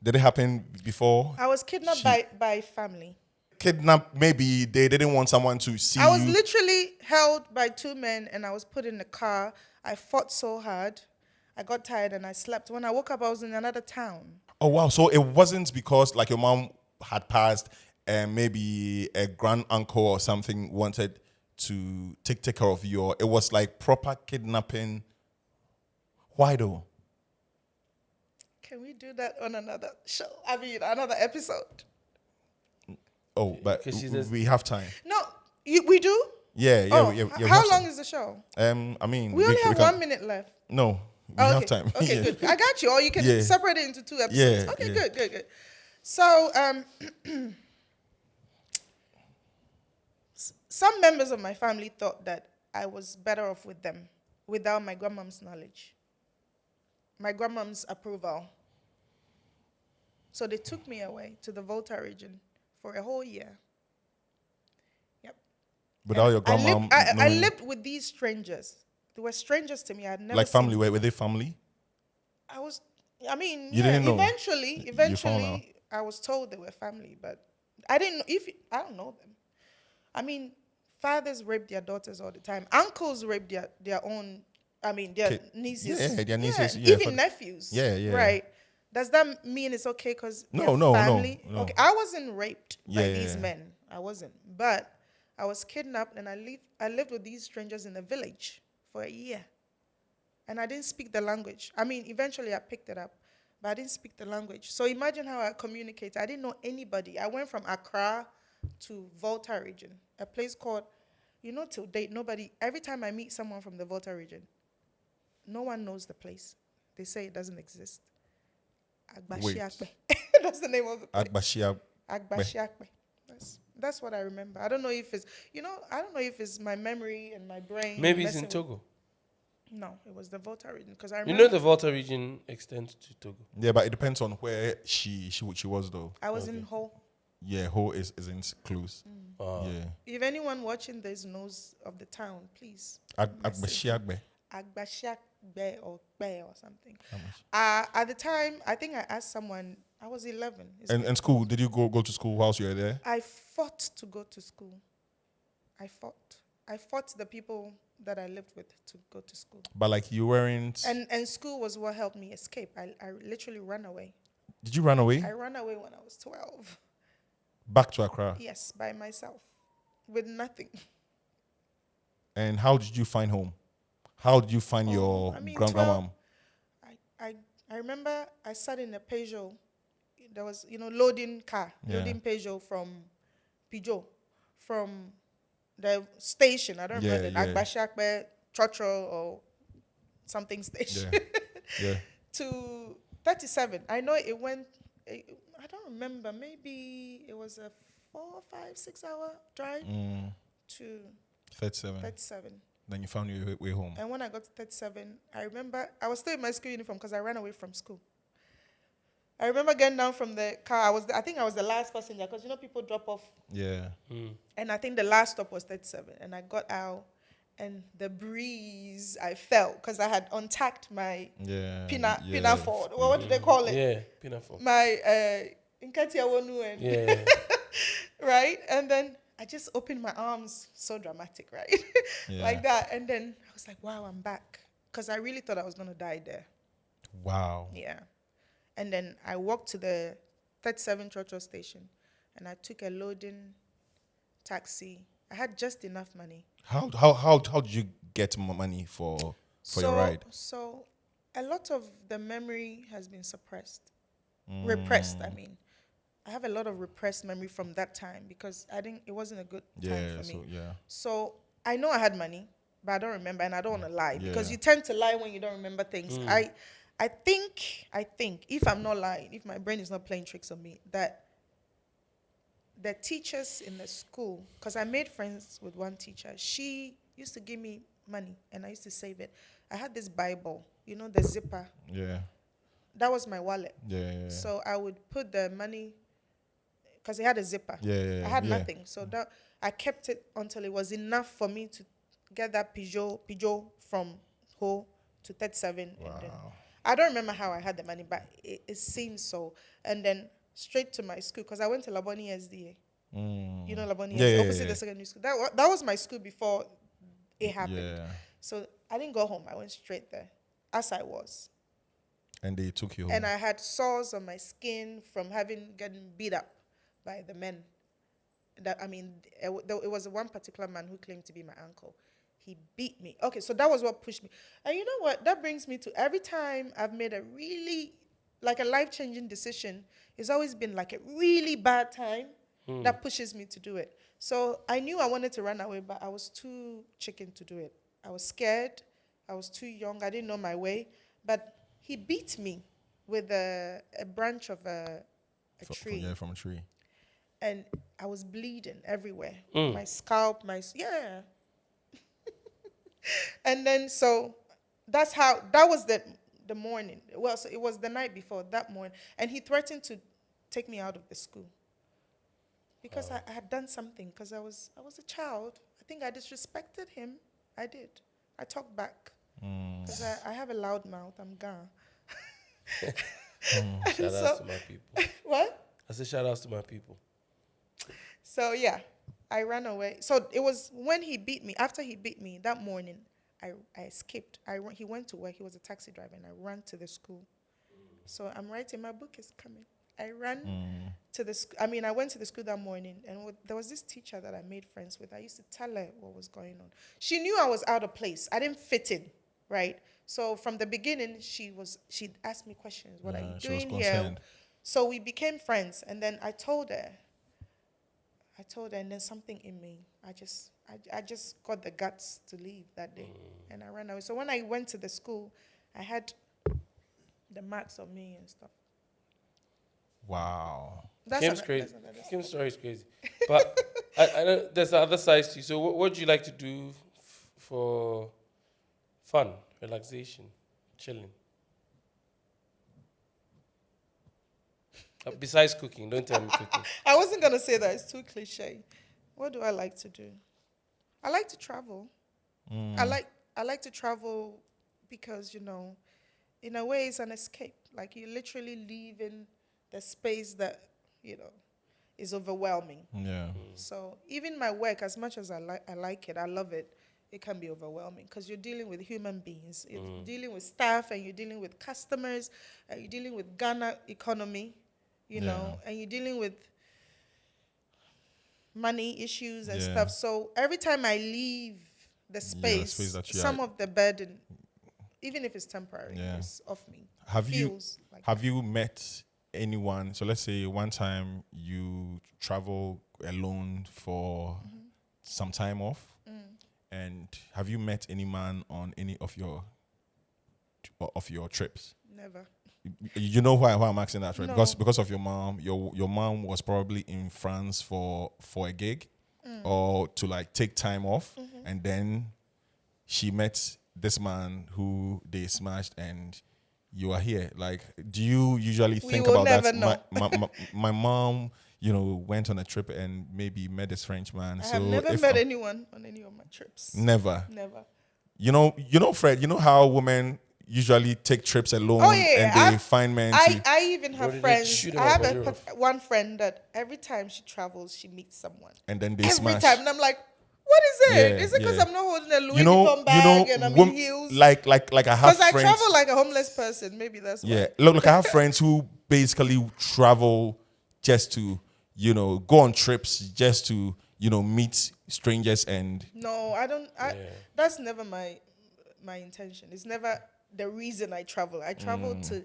Did it happen before? I was kidnapped by family. Kidnapped, maybe they didn't want someone to see I was you. literally held by two men and I was put in the car. I fought so hard. I got tired and I slept. When I woke up, I was in another town. Oh, wow. So it wasn't because like your mom had passed and maybe a grand uncle or something wanted to take care of you. Or it was like proper kidnapping. Why though? Can we do that on another show? I mean, another episode? Oh, but 'Cause she says- we have time. No, we do? Yeah. Oh, we how have long time. is the show? I mean, We only have can- 1 minute left. No, we Oh, have okay. time. Okay, Yeah. good. I got you. Or you can Yeah. separate it into 2 episodes. Yeah, Okay, yeah. good. So, some members of my family thought that I was better off with them without my grandmom's knowledge, my grandmom's approval. So they took me away to the Volta region for a whole year. Yep. Without your I grandma lived, I knowing, lived with these strangers. They were strangers to me. I'd never like family. seen. Were they family? You didn't know? Eventually, You found out? I was told they were family, but I didn't. I don't know them. I mean, fathers rape their daughters all the time. Uncles rape their own. I mean, their Kid. nieces. Yeah, their nieces, yeah, even for- nephews. Yeah. Right. Does that mean it's okay because No. family? No. Okay, I wasn't raped by Yeah, these yeah. men. I wasn't, but I was kidnapped and I lived with these strangers in a village for a year. And I didn't speak the language. I mean, eventually I picked it up, but I didn't speak the language. So imagine how I communicate. I didn't know anybody. I went from Accra to Volta region, a place called, till date, nobody, every time I meet someone from the Volta region, no one knows the place. They say it doesn't exist. Agbashiakpe. That's the name of the place. Agbashia. Agbashiakpe. That's what I remember. I don't know if it's, I don't know if it's my memory and my brain. Maybe it's in messing with- Togo. No, it was the Volta region because I You remember. know the Volta region extends to Togo. Yeah, but it depends on where she was though. I was in Ho. Yeah, Ho isn't close. Ah. Yeah. If anyone watching this knows of the town, please. Agbashiagbe. Agbashiakbe or Be or something. At the time, I think I asked someone, I was 11. And school, did you go to school whilst you were there? I fought to go to school. I fought the people that I lived with to go to school. But like you weren't. And school was what helped me escape. I literally ran away. Did you run away? I ran away when I was 12. Back to Accra. Yes, by myself. With nothing. And how did you find home? How did you find your I mean, grandmom? I remember I sat in a Peugeot. There was, loading car, Yeah. loading Peugeot from Peugeot, from the station. I don't Yeah, remember, yeah. Agbashiakpe, Chotro or something station, Yeah. to 37. I know it went, I don't remember, maybe it was a 4, 5, 6 hour drive to 37. 37. Then you found your way home. And when I got to 37, I remember I was still in my school uniform because I ran away from school. I remember getting down from the car. I think I was the last passenger because people drop off. Yeah. And I think the last stop was 37. And I got out, and the breeze I felt because I had untacked my pinafore. Well, what do they call it? Yeah, pinafore. My Nkatia Wonu and Yeah. right? And then I just opened my arms, so dramatic, right? Yeah. Like that. And then I was like, wow, I'm back. Because I really thought I was going to die there. Wow. Yeah. And then I walked to the 37 Churchill station and I took a loading taxi. I had just enough money. How did you get money for your ride? So a lot of the memory has been suppressed. Repressed, I mean. I have a lot of repressed memory from that time because it wasn't a good time for me. So I know I had money, but I don't remember, and I don't want to lie because you tend to lie when you don't remember things. I think if I'm not lying, if my brain is not playing tricks on me, that the teachers in the school, because I made friends with one teacher, she used to give me money and I used to save it. I had this Bible, the zipper. Yeah. That was my wallet. Yeah. So I would put the money, because it had a zipper. Yeah. I had nothing. So that I kept it until it was enough for me to get that Peugeot from Ho to 37. Wow. And then, I don't remember how I had the money, but it seems so. And then straight to my school, because I went to Laboni SDA. You know Laboni SDA, opposite the secondary school. That was my school before it happened. Yeah. So I didn't go home. I went straight there, as I was. And they took you home. And I had sores on my skin from getting beat up by the men. It was one particular man who claimed to be my uncle. He beat me. Okay, so that was what pushed me. And you know what? That brings me to every time I've made a really, like a life-changing decision, it's always been like a really bad time that pushes me to do it. So I knew I wanted to run away, but I was too chicken to do it. I was scared. I was too young. I didn't know my way. But he beat me with a branch of a tree. From a tree. And I was bleeding everywhere. My scalp, yeah. And then, so that was the morning. Well, so it was the night before, that morning. And he threatened to take me out of the school. Because I had done something, because I was a child. I think I disrespected him. I did. I talked back. Because I have a loud mouth. I'm gone. Shout outs to my people. What? I said shout outs to my people. So yeah, I ran away. So it was when he beat me. After he beat me that morning, I escaped. He went to work. He was a taxi driver, and I ran to the school. So I'm writing. My book is coming. I ran to the school. I went to the school that morning, and there was this teacher that I made friends with. I used to tell her what was going on. She knew I was out of place. I didn't fit in, right? So from the beginning, she'd ask me questions. What are you doing here? So we became friends, and then I told her, and then something in me, I just got the guts to leave that day, and I ran away. So when I went to the school, I had the marks on me and stuff. Wow. Kim's crazy. Kim's story is crazy. But I know there's the other side to you. So what do you like to do for fun, relaxation, chilling? Besides cooking, don't tell me cooking. I wasn't going to say that. It's too cliche. What do I like to do? I like to travel. I like to travel because, in a way it's an escape. Like you literally leave in the space that, is overwhelming. Yeah. So even my work, as much as I like it, I love it, it can be overwhelming because you're dealing with human beings. You're dealing with staff, and you're dealing with customers, and you're dealing with Ghana economy, and you're dealing with money issues and stuff. So every time I leave the space some of the burden, even if it's temporary, is off me. Have you met anyone? So let's say one time you travel alone for some time off, and have you met any man on any of your trips? Never. You know why I'm asking that, right? No. Because of your mom. Your mom was probably in France for a gig, or to like take time off, and then she met this man who they smashed, and you are here. Like, do you usually think about that? My mom, went on a trip and maybe met this French man. I have never met anyone on any of my trips. Never. Never. Fred, you know how women usually take trips alone and they find men. I even have friends. I have one friend that every time she travels, she meets someone. And then they every smash. time. And I'm like, what is it? Is it because I'm not holding a Louis Vuitton bag and I'm in heels? Like I have friends. Because I travel like a homeless person. Maybe that's why. Yeah. Look, I have friends who basically travel just to, go on trips just to, meet strangers and... No, I don't. That's never my intention. It's never... the reason I travel. I travel to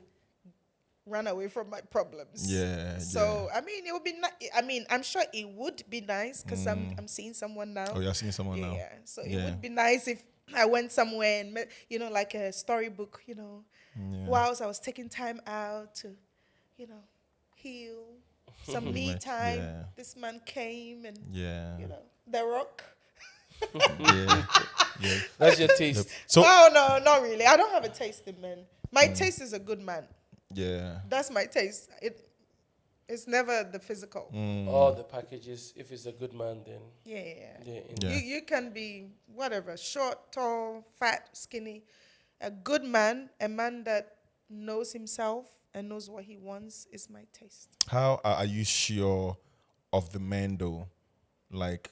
run away from my problems. Yeah. So I mean, it would be. I mean, I'm sure it would be nice because I'm seeing someone now. Oh, you're seeing someone now. Yeah. So it Yeah. would be nice if I went somewhere and met, like a storybook. Whilst I was taking time out to, heal, some me time. Yeah. This man came and Yeah. The Rock. Yeah. Yeah. That's your taste. So Oh no, not really. I don't have a taste in men. My taste is a good man. yeah. That's my taste. It's never the physical. All the packages. If it's a good man, then Yeah. Yeah. You can be whatever, short, tall, fat, skinny. A good man, a man that knows himself and knows what he wants, is my taste. How are you sure of the men though? Like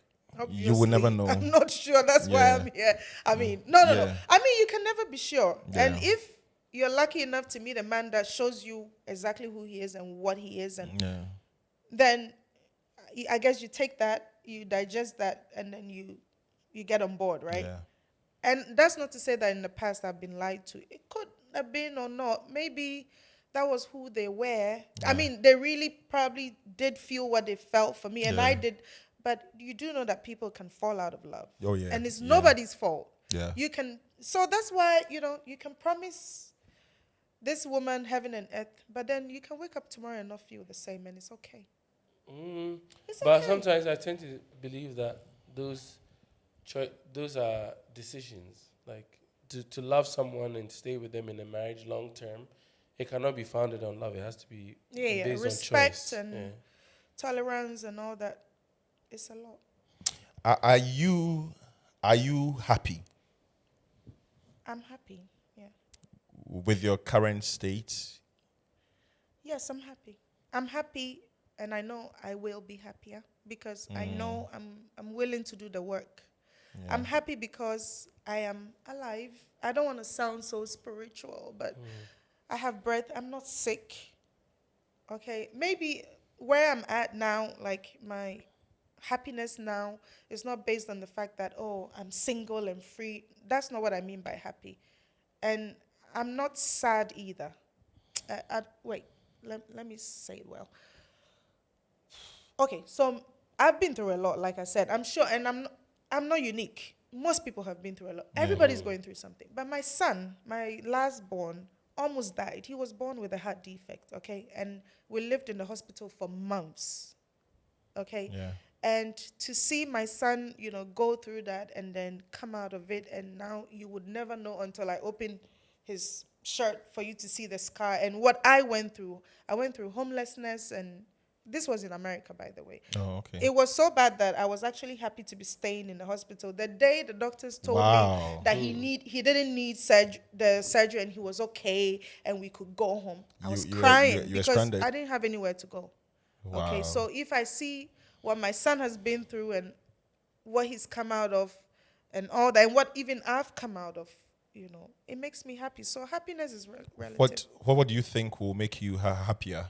you will never know. I'm not sure. That's why Yeah. I'm here. I mean, no. Yeah. I mean, you can never be sure. Yeah. And if you're lucky enough to meet a man that shows you exactly who he is and what he is, and Yeah. then I guess you take that, you digest that, and then you get on board, right? Yeah. And that's not to say that in the past I've been lied to. It could have been or not. Maybe that was who they were. I mean, they really probably did feel what they felt for me, and Yeah. I did. But you do know that people can fall out of love. Oh, yeah. And it's Yeah. nobody's fault. Yeah. You can. So that's why, you can promise this woman heaven and earth, but then you can wake up tomorrow and not feel the same, and it's okay. It's But okay. sometimes I tend to believe that those are decisions. Like to love someone and stay with them in a marriage long term, it cannot be founded on love. It has to be based Respect on choice. and tolerance and all that. It's a lot. Are you happy I'm happy. Yeah. with your current state? Yes, I'm happy. I'm happy, and I know I will be happier because I know I'm willing to do the work. Yeah. I'm happy because I am alive. I don't want to sound so spiritual, but I have breath. I'm not sick. Okay, maybe where I'm at now, like my happiness now, is not based on the fact that, I'm single and free. That's not what I mean by happy. And I'm not sad either. Wait, let me say it well. Okay, so I've been through a lot, like I said. I'm sure, and I'm not unique. Most people have been through a lot. Everybody's going through something. But my son, my last born, almost died. He was born with a heart defect, okay? And we lived in the hospital for months, okay? Yeah. And to see my son, go through that and then come out of it, and now you would never know until I open his shirt for you to see the scar and what I went through. I went through homelessness, and this was in America, by the way. Oh, okay. It was so bad that I was actually happy to be staying in the hospital. The day the doctors told Wow. me that he didn't need the surgery and he was okay and we could go home, I was crying you were because stranded. I didn't have anywhere to go. Wow. Okay, so if I see what my son has been through and what he's come out of and all that, and what even I've come out of, it makes me happy. So happiness is relative. What do you think will make you happier?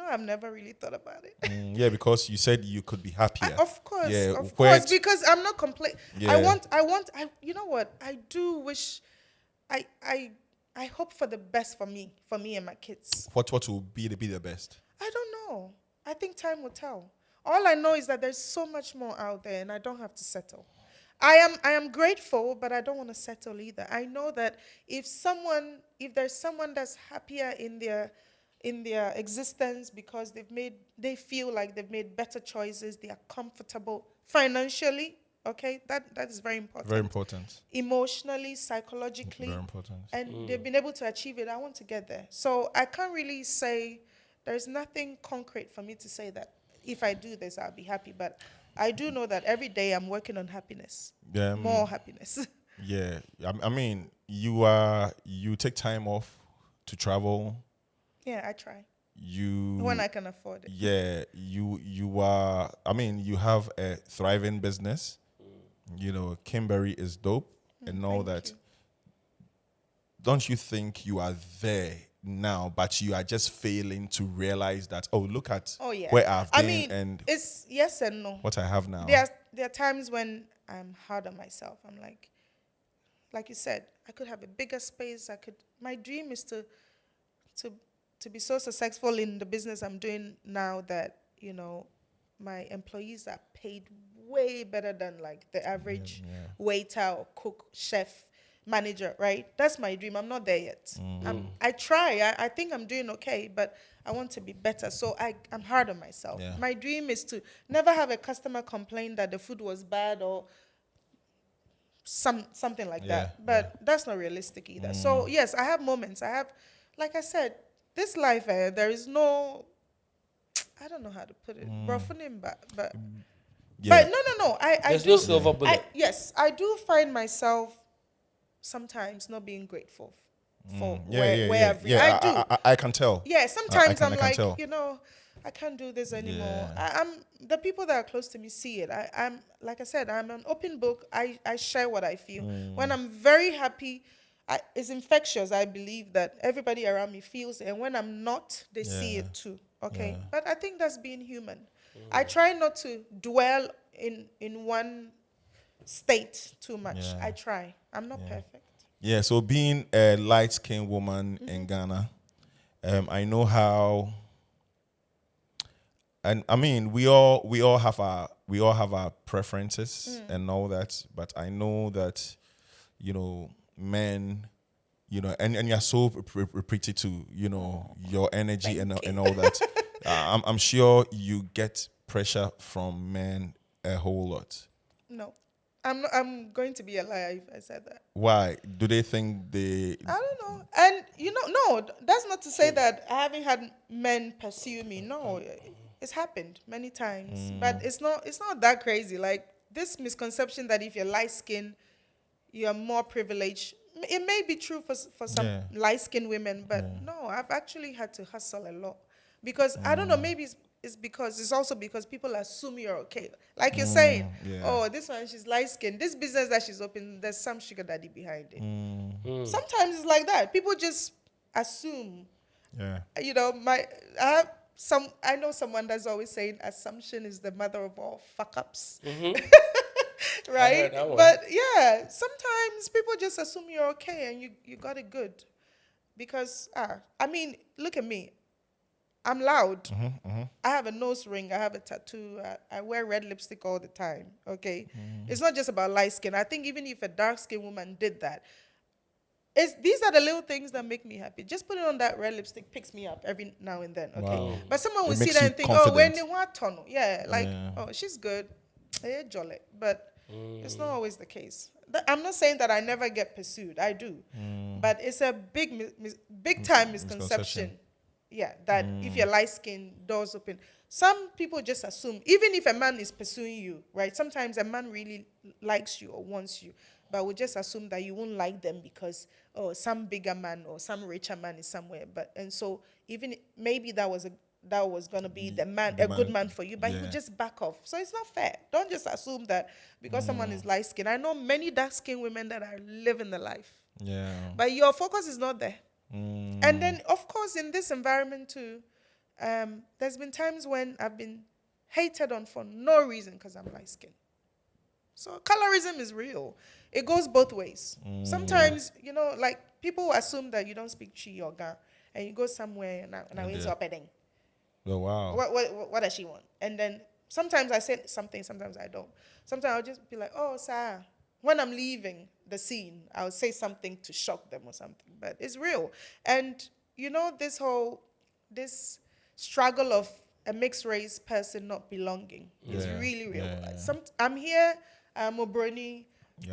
I've never really thought about it. Yeah, because you said you could be happier. Of course, Yeah, of course, because I'm not complaining. Yeah. I you know what? I do wish, I hope for the best for me and my kids. What will be the best? I don't know. I think time will tell. All I know is that there's so much more out there, and I don't have to settle. I am grateful, but I don't want to settle either. I know that if there's someone that's happier in their existence because they feel like they've made better choices, they are comfortable financially, okay, that is very important. Very important. Emotionally, psychologically, Very important. and they've been able to achieve it. I want to get there. So I can't really say, there's nothing concrete for me to say that if I do this, I'll be happy. But I do know that every day I'm working on happiness. Yeah. More happiness. Yeah. I mean, you take time off to travel. Yeah, I try. You When I can afford it. Yeah, you are. I mean, you have a thriving business. Kimberly is dope and all Thank that. you. Don't you think you are there now, but you are just failing to realize that? Oh, look at Oh yeah. where I've been I mean, and it's yes and no. what I have now. There are times when I'm hard on myself. I'm like, like you said, I could have a bigger space. My dream is to be so successful in the business I'm doing now that, my employees are paid way better than like the average waiter or cook, chef, manager, right? That's my dream. I'm not there yet. I try. I think I'm doing okay, but I want to be better. So I'm hard on myself. Yeah. My dream is to never have a customer complain that the food was bad or something like that. But that's not realistic either. So yes, I have moments. Like I said, this life, there is no, I don't know how to put it, roughening, but no. There's do, no silver bullet. yes, I do find myself sometimes not being grateful for where I've reached. I do. I can tell. Yeah, sometimes I I'm can like, tell. I can't do this anymore. Yeah. I'm the people that are close to me see it. I'm like I said, I'm an open book. I share what I feel. When I'm very happy, it's infectious. I believe that everybody around me feels it, and when I'm not, they see it too. Okay, but I think that's being human. I try not to dwell in one state too much. Yeah. I try. I'm not perfect. Yeah, so being a light-skinned woman in Ghana, I know how. And I mean, we all have our preferences and all that, but I know that, men, and you're so pretty too, your energy and all that. I'm sure you get pressure from men a whole lot. No, I'm going to be a liar if I said that. Why? Do they think they? I don't know. And no, that's not to say that I haven't had men pursue me. No, it's happened many times, but it's not that crazy. Like this misconception that if you're light skinned, you're more privileged. It may be true for some light skinned women, but no, I've actually had to hustle a lot because I don't know. Maybe it's also because people assume you're okay. Like you're saying, oh, this one, she's light skinned. This business that she's open, there's some sugar daddy behind it. Sometimes it's like that. People just assume. Yeah. I know someone that's always saying assumption is the mother of all fuck ups. Right? But yeah, sometimes people just assume you're okay and you got it good. Because I mean, look at me. I'm loud. I have a nose ring. I have a tattoo. I wear red lipstick all the time. Okay, it's not just about light skin. I think even if a dark skinned woman did that, these are the little things that make me happy. Just putting on that red lipstick picks me up every now and then. Okay, Wow. but someone will It see makes that you and think, confident. oh, when they want tunnel, oh, she's good, jolly. But it's not always the case. I'm not saying that I never get pursued. I do, but it's a big time misconception. Yeah, that if you're light skinned, doors open. Some people just assume, even if a man is pursuing you, right? Sometimes a man really likes you or wants you, but we just assume that you won't like them because some bigger man or some richer man is somewhere. And so even maybe that was gonna be the good man for you, but he would just back off. So it's not fair. Don't just assume that because someone is light skinned. I know many dark skinned women that are living the life. Yeah. But your focus is not there. And then, of course, in this environment too, there's been times when I've been hated on for no reason because I'm light skinned. So colorism is real. It goes both ways. Sometimes, like people assume that you don't speak Chi or Ga, and you go somewhere and I went up and Oh wow. what does she want? And then sometimes I say something, sometimes I don't. Sometimes I'll just be like, oh, sir. When I'm leaving the scene, I'll say something to shock them or something. But it's real. And, this struggle of a mixed race person not belonging is really real. I'm here, I'm Obroni.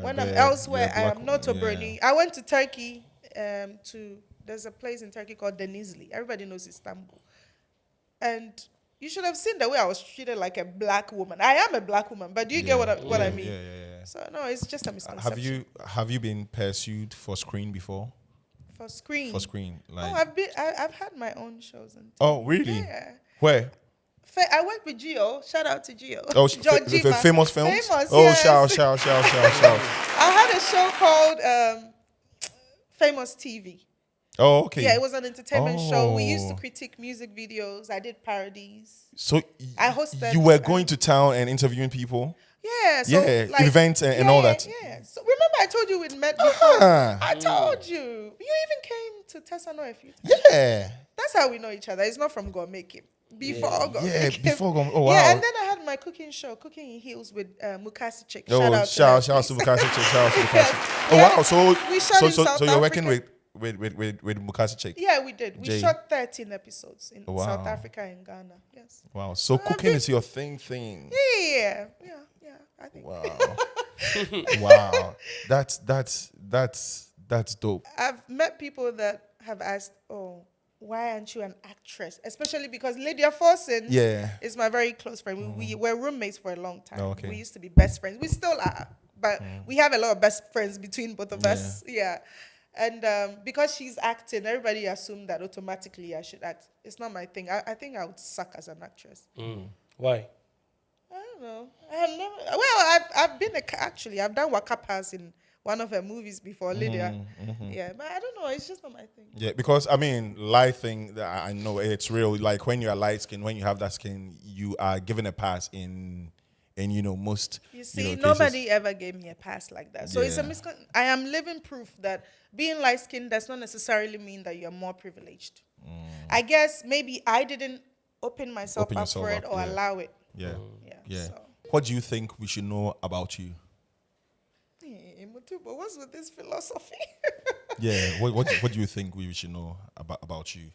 When I'm elsewhere, I am not Obroni. I went to Turkey there's a place in Turkey called Denizli. Everybody knows Istanbul. And you should have seen the way I was treated like a black woman. I am a black woman, but do you get what I mean? Yeah. So no, it's just a misconception. Have you been pursued for screen before? For screen? For screen, like. Oh, I've had my own shows. Oh, really? Yeah. Where? I work with Gio. Shout out to Gio. Oh, famous films. Famous, oh, yes. shout. I had a show called Famous TV. Oh, okay. Yeah, it was an entertainment show. We used to critique music videos. I did parodies. So I hosted. You were going to town and interviewing people? Yeah. So Yeah, events and all that. Yeah. So remember I told you we'd met before. I told you. You even came to Tessano a few times. Yeah. That's how we know each other. It's not from Gourmet Kim. Before Gourmet Yeah, Kim. before Gourmet. Oh, wow. Yeah, and then I had my cooking show, Cooking in Heels with Mukasi Chick. Oh, Shout out to Mukasi. Shout out to Mukasi. Oh, Yeah. wow. So, We shot in South you're working Africa. with Mukasi Chick. Yeah, we did. We Jay. shot 13 episodes in Wow. South Africa and Ghana. Yes. Wow. So cooking is your thing. Yeah. I think. Wow. Wow. That's dope. I've met people that have asked, "Oh, why aren't you an actress?" Especially because Lydia Forson is my very close friend. We were roommates for a long time. Oh, okay. We used to be best friends. We still are, but we have a lot of best friends between both of us. Yeah. And because she's acting, everybody assumed that automatically I should act. It's not my thing. I think I would suck as an actress. Why? I don't know. I've been I've done Waka Pass in one of her movies before, Lydia. Yeah, but I don't know. It's just not my thing. Yeah, because I mean, light thing that I know it's real. Like when you're light skin, when you have that skin, you are given a pass in most. You see, cases. nobody ever gave me a pass like that. So it's a Yeah. I am living proof that being light skinned does not necessarily mean that you're more privileged. I guess maybe I didn't open myself Open up yourself for it up, or yeah. allow it. Yeah. Yeah. So. What do you think we should know about you? Hey, Mutubo, what's with this philosophy? Yeah. What do you think we should know about you?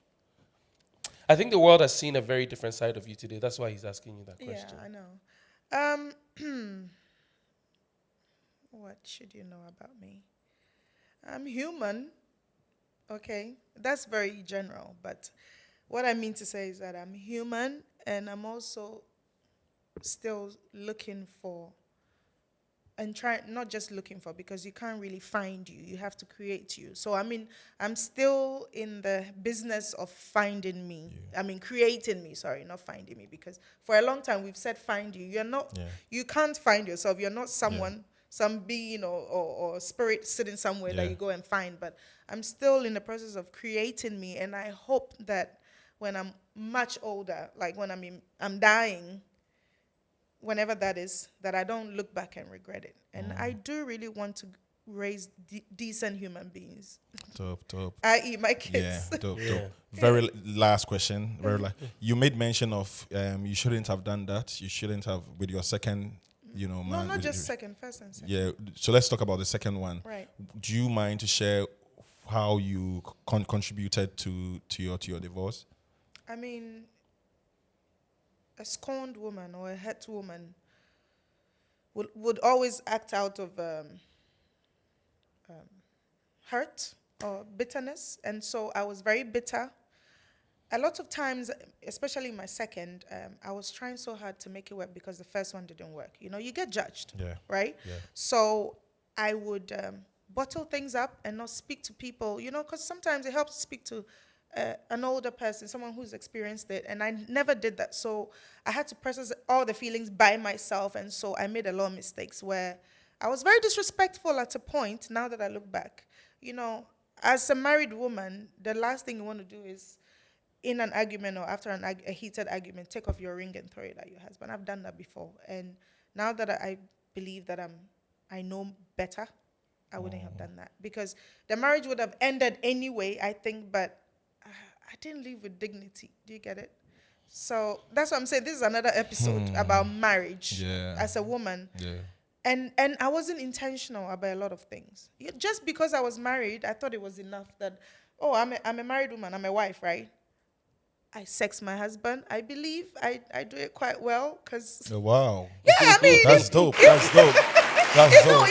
I think the world has seen a very different side of you today. That's why he's asking you that question. Yeah, I know. What should you know about me? I'm human. Okay, that's very general, but what I mean to say is that I'm human, and I'm also still looking for, and not just looking for, because you can't really find you. You have to create you. So, I mean, I'm still in the business of finding me. Yeah. I mean, creating me, sorry, not finding me, because for a long time we've said find you. You're not, you can't find yourself. You're not someone, some being or spirit sitting somewhere that you go and find. But I'm still in the process of creating me, and I hope that when I'm much older, like when I'm dying, whenever that is, that I don't look back and regret it. And I do really want to raise decent human beings. Dope. I.e. my kids. Yeah, dope. Very last question. You made mention of you shouldn't have done that. You shouldn't have with your second, man. No, not just second, first and second. Yeah. So let's talk about the second one. Right. Do you mind to share how you contributed to your divorce? I mean, a scorned woman or a hurt woman would always act out of hurt or bitterness. And so I was very bitter. A lot of times, especially my second, I was trying so hard to make it work because the first one didn't work. You get judged, right? Yeah. So I would bottle things up and not speak to people, because sometimes it helps to speak to an older person, someone who's experienced it, and I never did that. So I had to process all the feelings by myself, and so I made a lot of mistakes where I was very disrespectful at a point. Now that I look back, as a married woman, the last thing you want to do is, in an argument or after a heated argument, take off your ring and throw it at your husband. I've done that before, and now that I believe that I know better, I wouldn't have done that, because the marriage would have ended anyway, I think, but I didn't live with dignity. Do you get it? So that's what I'm saying. This is another episode about marriage as a woman. Yeah. And I wasn't intentional about a lot of things. Just because I was married, I thought it was enough that, I'm a married woman, I'm a wife, right? I sex my husband. I believe I do it quite well, because... Oh, wow. Yeah, I mean... That's dope. That's dope. That's dope.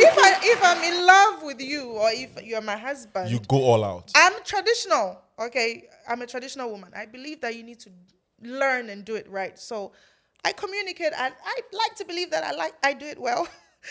If I'm in love with you, or if you're my husband... You go all out. I'm traditional, okay? I'm a traditional woman. I believe that you need to learn and do it right. So I communicate. I like to believe that I do it well.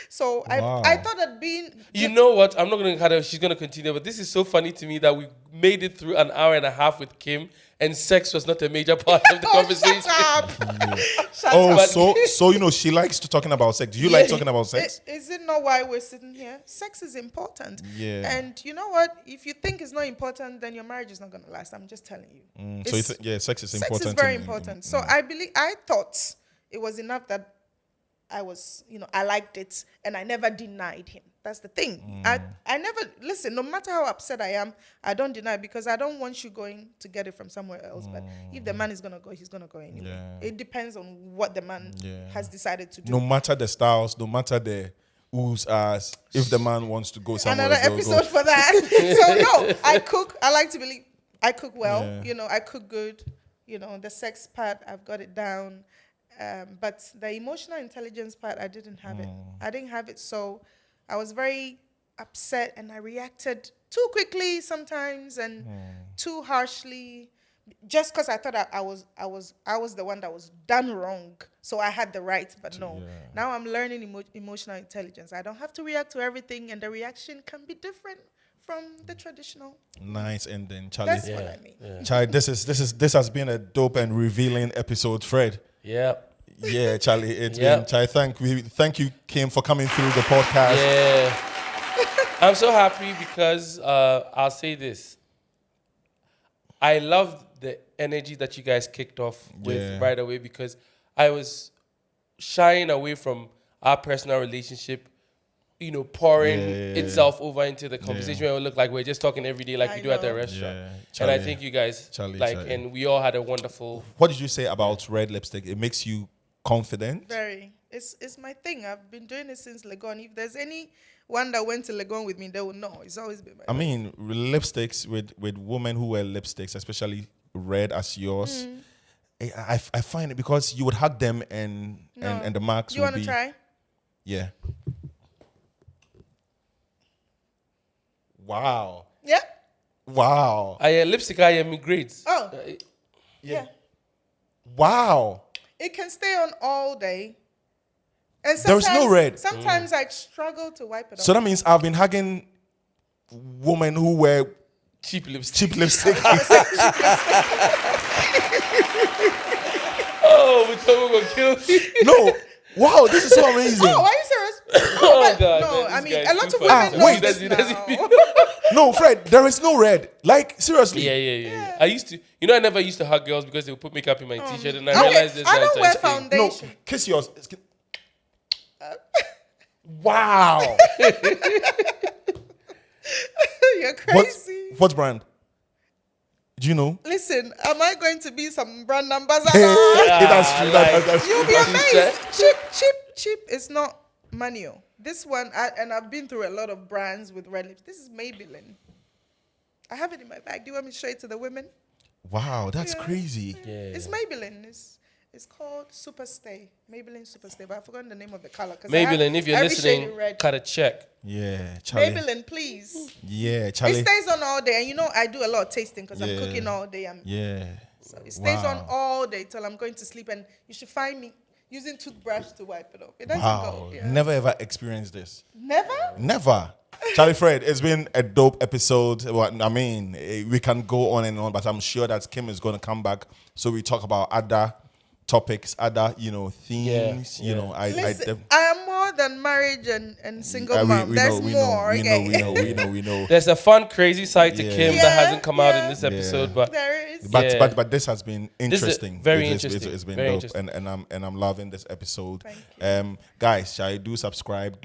So I thought that being... You know what? I'm not going to cut her. She's going to continue. But this is so funny to me that we made it through an hour and a half with Kim, and sex was not a major part of the conversation. Shut up. So she likes to talking about sex. Do you like talking about sex? Is it not why we're sitting here? Sex is important. Yeah. And you know what? If you think it's not important, then your marriage is not going to last. I'm just telling you. So sex is important. Sex is very important. So I thought it was enough that I was, I liked it, and I never denied him. That's the thing. I never, listen, no matter how upset I am, I don't deny, because I don't want you going to get it from somewhere else. But if the man is going to go, he's going to go anyway. Yeah. It depends on what the man has decided to do. No matter the styles, no matter the who's as, if the man wants to go somewhere Another else, episode for that. So no, I cook. I like to believe I cook well. Yeah. I cook good. The sex part, I've got it down. But the emotional intelligence part, I didn't have it. I didn't have it. So I was very upset, and I reacted too quickly sometimes and too harshly, just because I thought I was the one that was done wrong. So I had the right, but no. Yeah. Now I'm learning emotional intelligence. I don't have to react to everything, and the reaction can be different from the traditional. Nice ending, Charlie. That's what I mean. Yeah. Charlie, this has been a dope and revealing episode, Fred. Yeah. Yeah, Charlie, it's Yep. been. Charlie, thank you, Kim, for coming through the podcast. Yeah. I'm so happy because I'll say this. I loved the energy that you guys kicked off with right away, because I was shying away from our personal relationship, pouring itself over into the conversation where it would look like we're just talking every day like we do at the restaurant. Yeah, And I Charlie, think you guys, Charlie. and we all had a wonderful... What did you say about red lipstick? It makes you confident? Very. It's my thing. I've been doing it since Legon. If there's anyone that went to Legon with me, they will know. It's always been my I mean, lipsticks with women who wear lipsticks, especially red as yours. I find it, because you would hug them and the marks You would want be... to try? Yeah. Wow. Yeah? Wow. lipstick, I am grades. Oh. Yeah. Wow. It can stay on all day. And There is no red. Sometimes I struggle to wipe it off. So that means I've been hugging women who wear Cheap lipstick. cheap lipstick. Oh, which one will kill me? No. Wow, this is so amazing. Oh, are you serious? Oh, God. No, man, I this mean, guy a is lot too of funny. women know wait. this Does he- now. No, Fred, there is no red. Like, seriously. Yeah. I used to, I never used to hug girls because they would put makeup in my t-shirt, and I Okay, realized there's I don't wear thing. No, foundation. kiss yours. Wow. You're crazy. What brand? Do you know? Listen, am I going to be some brand ambassador? That's true. like- That's You'll be What you amazed. Cheap is not manual. This one, and I've been through a lot of brands with red lips. This is Maybelline. I have it in my bag. Do you want me to show it to the women? wow, that's crazy. Yeah. It's Maybelline. It's called Superstay. Maybelline Superstay, but I've forgotten the name of the color. Maybelline, if you're every shade in listening, red. cut a check. Yeah, Charlie. Maybelline, please. Yeah, It Charlie. stays on all day, and I do a lot of tasting because Yeah. I'm cooking all day. Yeah. So it stays on Wow. all day till I'm going to sleep, and you should find me using toothbrush to wipe it off. It doesn't Wow. go. Yeah. Never ever experienced this. Never? Never. Charlie Fred, it's been a dope episode. Well, I mean, we can go on and on, but I'm sure that Kim is going to come back so we talk about other topics, other, themes. Listen, I am more than marriage and single mom. There's more. We Okay. know. There's a fun, crazy side to Yeah. Kim Yeah, that hasn't come out in yeah. this episode, Yeah. but There is. But Yeah. but this has been This is interesting. very It's interesting. It's been Very dope, interesting. and I'm loving this episode. Thank Guys, shall I do subscribe?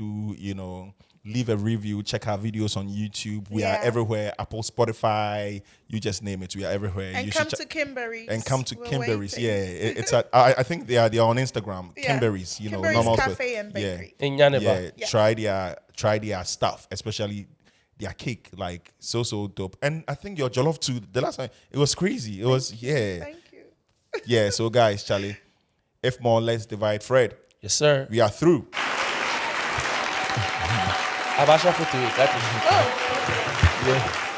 Leave a review. Check our videos on YouTube. We are Yeah. everywhere. Apple, Spotify. You just name it. We are everywhere. And You come should to Kimberly's. and come to We're Kimberly's. waiting. Yeah, it's at. I think they are on Instagram. Yeah. Kimberly's. Kimberly's normal Cafe and Bakery. in Yaneba. Yeah, try their stuff, especially their cake. Like so dope. And I think your jollof too. The last time it was crazy. It was Thank you. yeah. So guys, Charlie, if more, let's divide. Fred, Yes, sir. we are through. Abasha photo. That is. Oh. Yeah.